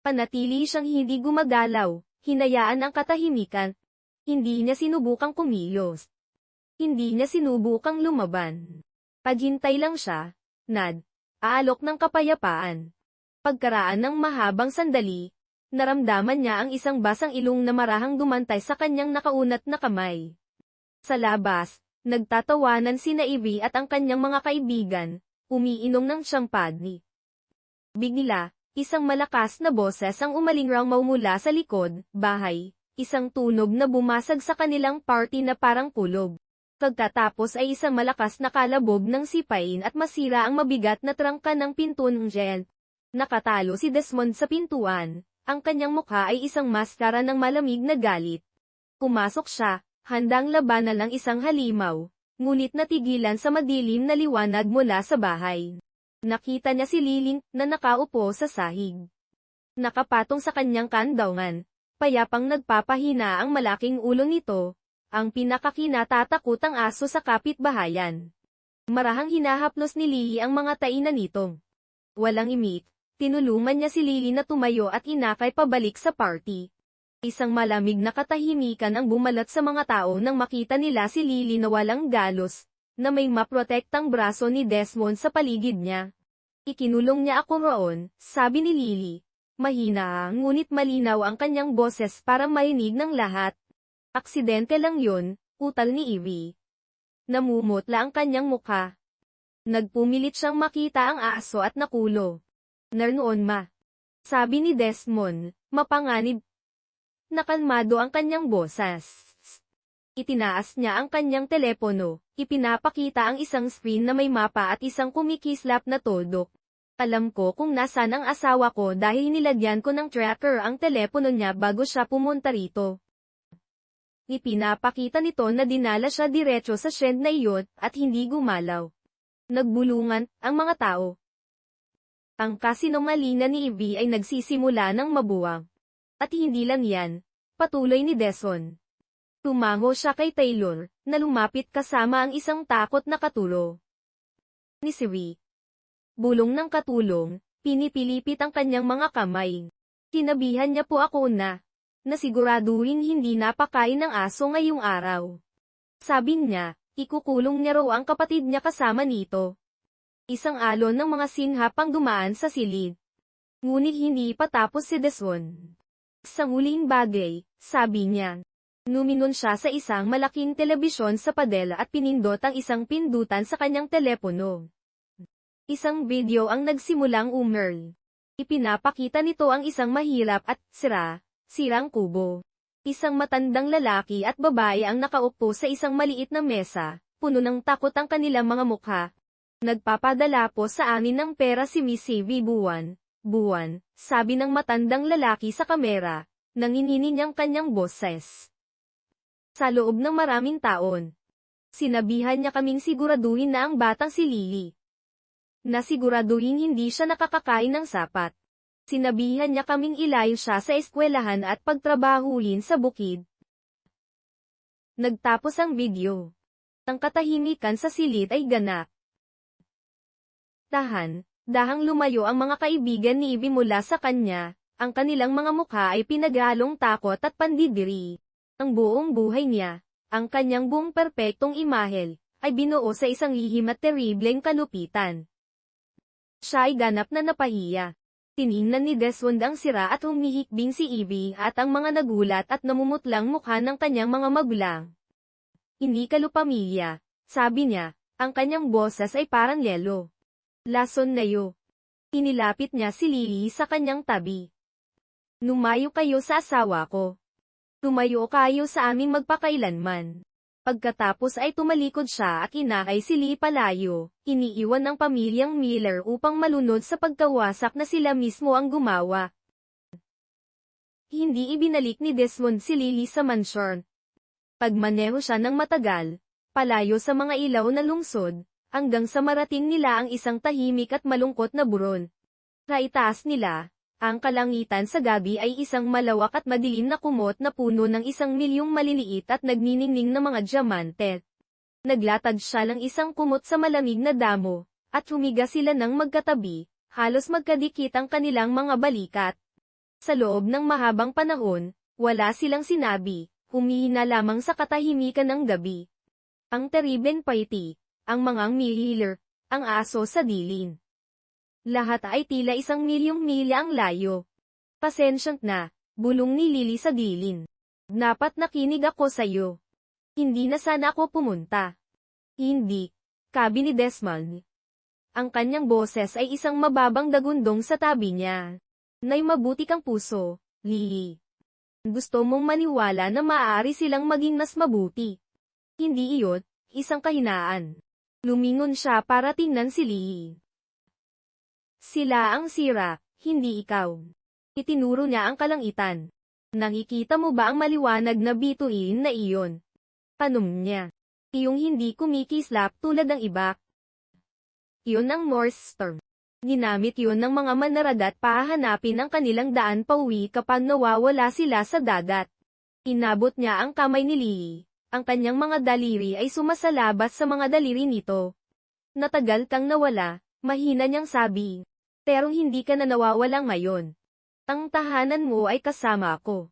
Panatili siyang hindi gumagalaw, hinayaan ang katahimikan. Hindi niya sinubukang kumilos. Hindi niya sinubukang lumaban. Paghintay lang siya, aalok ng kapayapaan. Pagkaraan ng mahabang sandali, naramdaman niya ang isang basang ilong na marahang dumantay sa kanyang nakaunat na kamay. Sa labas, nagtatawanan sina Ivy at ang kanyang mga kaibigan, umiinom ng champagne. Bigla, isang malakas na boses ang umalingraw mula sa likod, bahay, isang tunog na bumasag sa kanilang party na parang kulog. Pagkatapos ay isang malakas na kalabog ng sipain at masira ang mabigat na trangka ng pinto ng gel. Nakatalo si Desmond sa pintuan. Ang kanyang mukha ay isang maskara ng malamig na galit. Pumasok siya, handang labanan ng isang halimaw, ngunit natigilan sa madilim na liwanag mula sa bahay. Nakita niya si Liling na nakaupo sa sahig. Nakapatong sa kanyang kandaungan, payapang nagpapahina ang malaking ulo nito, ang pinakakinatatakutang aso sa kapitbahayan. Marahang hinahaplos ni Lily ang mga tainan nitong. Walang imik. Tinulungan niya si Lily na tumayo at inakay pabalik sa party. Isang malamig na katahimikan ang bumalat sa mga tao nang makita nila si Lily na walang galos, na may maprotektang braso ni Desmond sa paligid niya. Ikinulong niya ako roon, sabi ni Lily. Mahina ngunit malinaw ang kanyang boses para marinig ng lahat. Aksidente lang yun, utal ni Evie. Namumutla ang kanyang mukha. Nagpumilit siyang makita ang aso at nakulo. Narnoon ma. Sabi ni Desmond, mapanganib. Nakalmado ang kanyang boses. Itinaas niya ang kanyang telepono, ipinapakita ang isang screen na may mapa at isang kumikislap na todok. Alam ko kung nasaan ang asawa ko dahil nilagyan ko ng tracker ang telepono niya bago siya pumunta rito. Ipinapakita nito na dinala siya diretso sa shed na iyon at hindi gumalaw. Nagbulungan ang mga tao. Ang kasinungalingan ni Evie ay nagsisimula ng mabuwang. At hindi lang yan, patuloy ni Desmond. Tumango siya kay Taylor, na lumapit kasama ang isang takot na katulo. Ni Siri. Bulong ng katulong, pinipilipit ang kanyang mga kamay. Sinabihan niya po ako na siguraduhin hindi napakain ng aso ngayong araw. Sabi niya, ikukulong niya raw ang kapatid niya kasama nito. Isang alon ng mga singhapang dumaan sa silid. Ngunit hindi patapos si Desmond. Sa huling bagay, sabi niya. Numinon siya sa isang malaking telebisyon sa padel at pinindot ang isang pindutan sa kanyang telepono. Isang video ang nagsimulang umerl. Ipinapakita nito ang isang mahirap at sirang kubo. Isang matandang lalaki at babae ang nakaupo sa isang maliit na mesa, puno ng takot ang kanilang mga mukha. Nagpapadala po sa amin ng pera si Miss Evie buwan, sabi ng matandang lalaki sa kamera, nanginhini niyang kanyang boses. Sa loob ng maraming taon, sinabihan niya kaming siguraduhin na ang batang si Lily. Na siguraduhin hindi siya nakakakain ng sapat. Sinabihan niya kaming ilayo siya sa eskwelahan at pagtrabahuhin sa bukid. Nagtapos ang video. Ang katahimikan sa silid ay ganap. Dahang lumayo ang mga kaibigan ni Evie mula sa kanya, ang kanilang mga mukha ay pinaghalong takot at pandidiri. Ang buong buhay niya, ang kanyang buong perpektong imahel, ay binuo sa isang lihim at terribleng kalupitan. Siya ay ganap na napahiya. Tiningnan ni Desmond ang sira at humihikbing si Evie at ang mga nagulat at namumutlang mukha ng kanyang mga magulang. Hindi ka lupamilya, sabi niya, ang kanyang boses ay parang yelo. Lason na yo. Inilapit niya si Lily sa kanyang tabi. Lumayo kayo sa asawa ko. Tumayo kayo sa aming magpakailanman. Pagkatapos ay tumalikod siya at inakay si Lee palayo, iniiwan ng pamilyang Miller upang malunod sa pagkawasak na sila mismo ang gumawa. Hindi ibinalik ni Desmond si Lily sa mansyon. Pagmaneho siya ng matagal, palayo sa mga ilaw na lungsod, hanggang sa marating nila ang isang tahimik at malungkot na buron. Sa itaas nila, ang kalangitan sa gabi ay isang malawak at madilim na kumot na puno ng 1,000,000 maliliit at nagniningning na mga diamante. Naglatag siya ng isang kumot sa malamig na damo, at humiga sila ng magkatabi, halos magkadikit ang kanilang mga balikat. Sa loob ng mahabang panahon, wala silang sinabi, humihina lamang sa katahimikan ng gabi. Ang terribleng paiti, ang mga Miller, ang aso sa dilin. Lahat ay tila 1,000,000 milya ang layo. Pasensyant na, bulong ni Lily sa dilin. Dapat nakinig ako sa'yo. Hindi na sana ako pumunta. Hindi, sabi ni Desmond. Ang kanyang boses ay isang mababang dagundong sa tabi niya. Nay mabuti kang puso, Lily. Gusto mong maniwala na maaari silang maging mas mabuti. Hindi iyon, isang kahinaan. Lumingon siya para tingnan si Lily. Sila ang sira, hindi ikaw. Itinuro niya ang kalangitan. Nakikita mo ba ang maliwanag na bituin na iyon? Tanong niya. Iyong hindi kumikislap tulad ng iba. Iyon ang North Star. Ginamit yun ng mga manaragat para hanapin ang kanilang daan pauwi kapag nawawala sila sa dagat. Inabot niya ang kamay ni Lily. Ang kanyang mga daliri ay sumasalabas sa mga daliri nito. Natagal kang nawala, mahina niyang sabi. Pero hindi ka na nawawala ngayon. Ang tahanan mo ay kasama ako.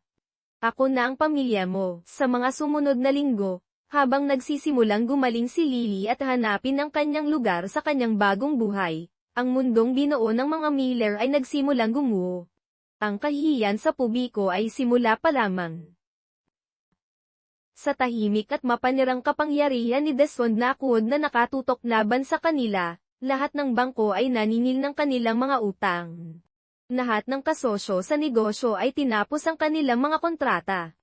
Ako na ang pamilya mo. Sa mga sumunod na linggo, Habang nagsisimulang gumaling si Lily at hanapin ang kanyang lugar sa kanyang bagong buhay, ang mundong binuo ng mga Miller ay nagsimulang gumuho. Ang kahihiyan sa publiko ay simula pa lamang. Sa tahimik at mapanirang kapangyarihan ni Desmond na kuod na nakatutok laban sa kanila, lahat ng bangko ay naniningil ng kanilang mga utang. Lahat ng kasosyo sa negosyo ay tinapos ang kanilang mga kontrata.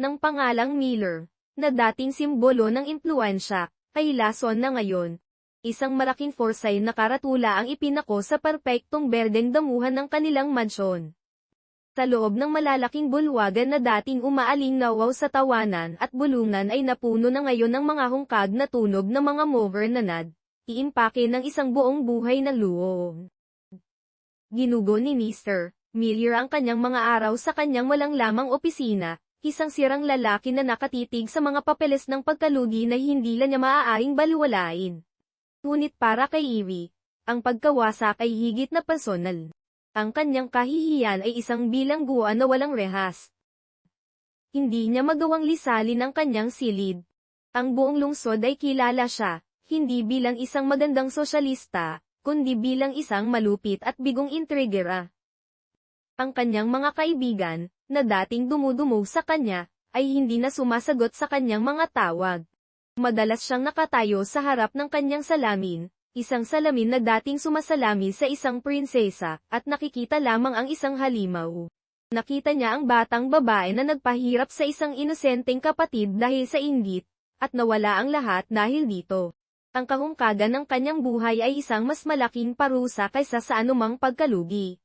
Ng pangalang Miller, na dating simbolo ng impluwensya, ay lason na ngayon. Isang malaking forsay na karatula ang ipinako sa perpektong berdeng damuhan ng kanilang mansyon. Sa loob ng malalaking bulwagan na dating umaaling nawaw sa tawanan at bulungan ay napuno na ngayon ng mga hungkag na tunog ng mga mover na iimpake ng isang buong buhay na luho. Ginugo ni Mr. Miller ang kanyang mga araw sa kanyang walang lamang opisina, isang sirang lalaki na nakatitig sa mga papeles ng pagkalugi na hindi niya maaaring baliwalain. Ngunit para kay Evie, ang pagkawasak ay higit na personal. Ang kanyang kahihiyan ay isang bilangguan na walang rehas. Hindi niya magawang lisalin ang kanyang silid. Ang buong lungsod ay kilala siya, hindi bilang isang magandang sosyalista, kundi bilang isang malupit at bigong intrigera. Ang kanyang mga kaibigan, na dating dumudumog sa kanya, ay hindi na sumasagot sa kanyang mga tawag. Madalas siyang nakatayo sa harap ng kanyang salamin, isang salamin na dating sumasalami sa isang prinsesa, at nakikita lamang ang isang halimaw. Nakita niya ang batang babae na nagpahirap sa isang inosenteng kapatid dahil sa inggit, at nawala ang lahat dahil dito. Ang kahungkagan ng kanyang buhay ay isang mas malaking parusa kaysa sa anumang pagkalugi.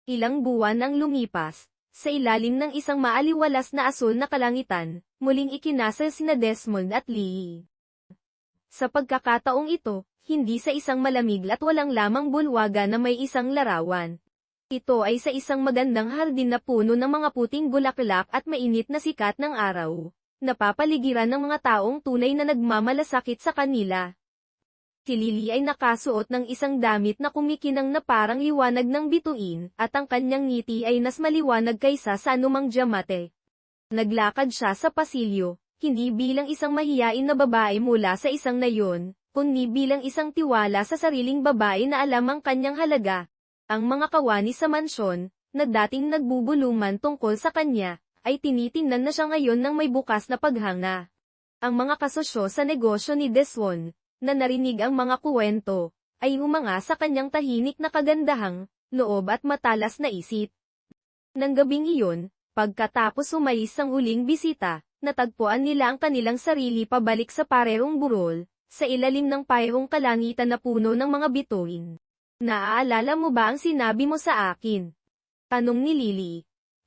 Ilang buwan ang lumipas, sa ilalim ng isang maaliwalas na asul na kalangitan, muling ikinasal sina Desmond at Lee. Sa pagkakataong ito, hindi sa isang malamig at walang lamang bulwaga na may isang larawan. Ito ay sa isang magandang hardin na puno ng mga puting bulaklak at mainit na sikat ng araw, napapaligiran ng mga taong tunay na nagmamalasakit sa kanila. Si Lily ay nakasuot ng isang damit na kumikinang na parang liwanag ng bituin, at ang kanyang ngiti ay mas maliwanag kaysa sa anumang diamante. Naglakad siya sa pasilyo, hindi bilang isang mahiyain na babae mula sa isang nayon, kundi bilang isang tiwala sa sariling babae na alam ang kanyang halaga. Ang mga kawani sa mansyon, na dating nagbubuluman tungkol sa kanya, ay tinitingnan na siya ngayon ng may bukas na paghanga. Ang mga kasosyo sa negosyo ni Desmond, na narinig ang mga kuwento, ay humanga sa kanyang tahimik na kagandahang loob at matalas na isip. Nang gabing iyon, pagkatapos umalis ang huling bisita, natagpuan nila ang kanilang sarili pabalik sa parehong burol, sa ilalim ng parehong kalangitan na puno ng mga bituin. Naaalala mo ba ang sinabi mo sa akin? Tanong ni Lily.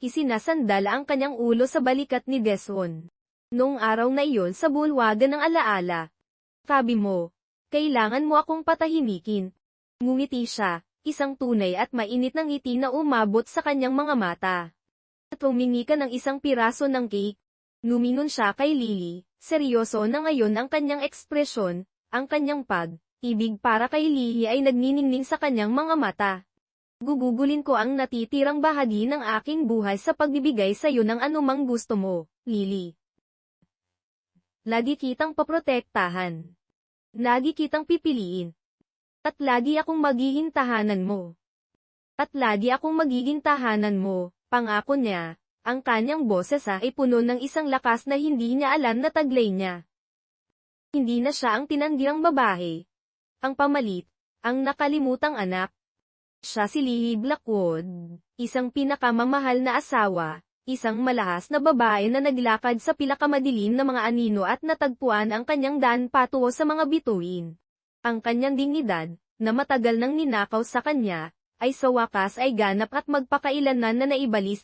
Isinasandal ang kanyang ulo sa balikat ni Desmond. Noong araw na iyon sa bulwagan ng alaala. Sabi mo, kailangan mo akong patahimikin. Ngumiti siya, isang tunay at mainit na ngiti na umabot sa kanyang mga mata. At humingi ka ng isang piraso ng cake. Lumingon siya kay Lily, seryoso na ngayon ang kanyang ekspresyon, ang kanyang pag-ibig para kay Lily ay nagniningning sa kanyang mga mata. Gugugulin ko ang natitirang bahagi ng aking buhay sa pagbibigay sa iyo ng anumang gusto mo, Lily. Lagi kitang paprotektahan. Lagi kitang pipiliin. At lagi akong magiging tahanan mo. At lagi akong magiging tahanan mo, pangako niya. Ang kanyang boses ay puno ng isang lakas na hindi niya alam na taglay niya. Hindi na siya ang tinanggiang babae. Ang pamalit, ang nakalimutang anak. Siya si Lily Blackwood, isang pinakamamahal na asawa, isang malahas na babae na naglakad sa pinakamadilim na mga anino at natagpuan ang kanyang daan patungo sa mga bituin. Ang kanyang dignidad, na matagal nang ninakaw sa kanya, ay sa wakas ay ganap at magpakailanman na naibalis,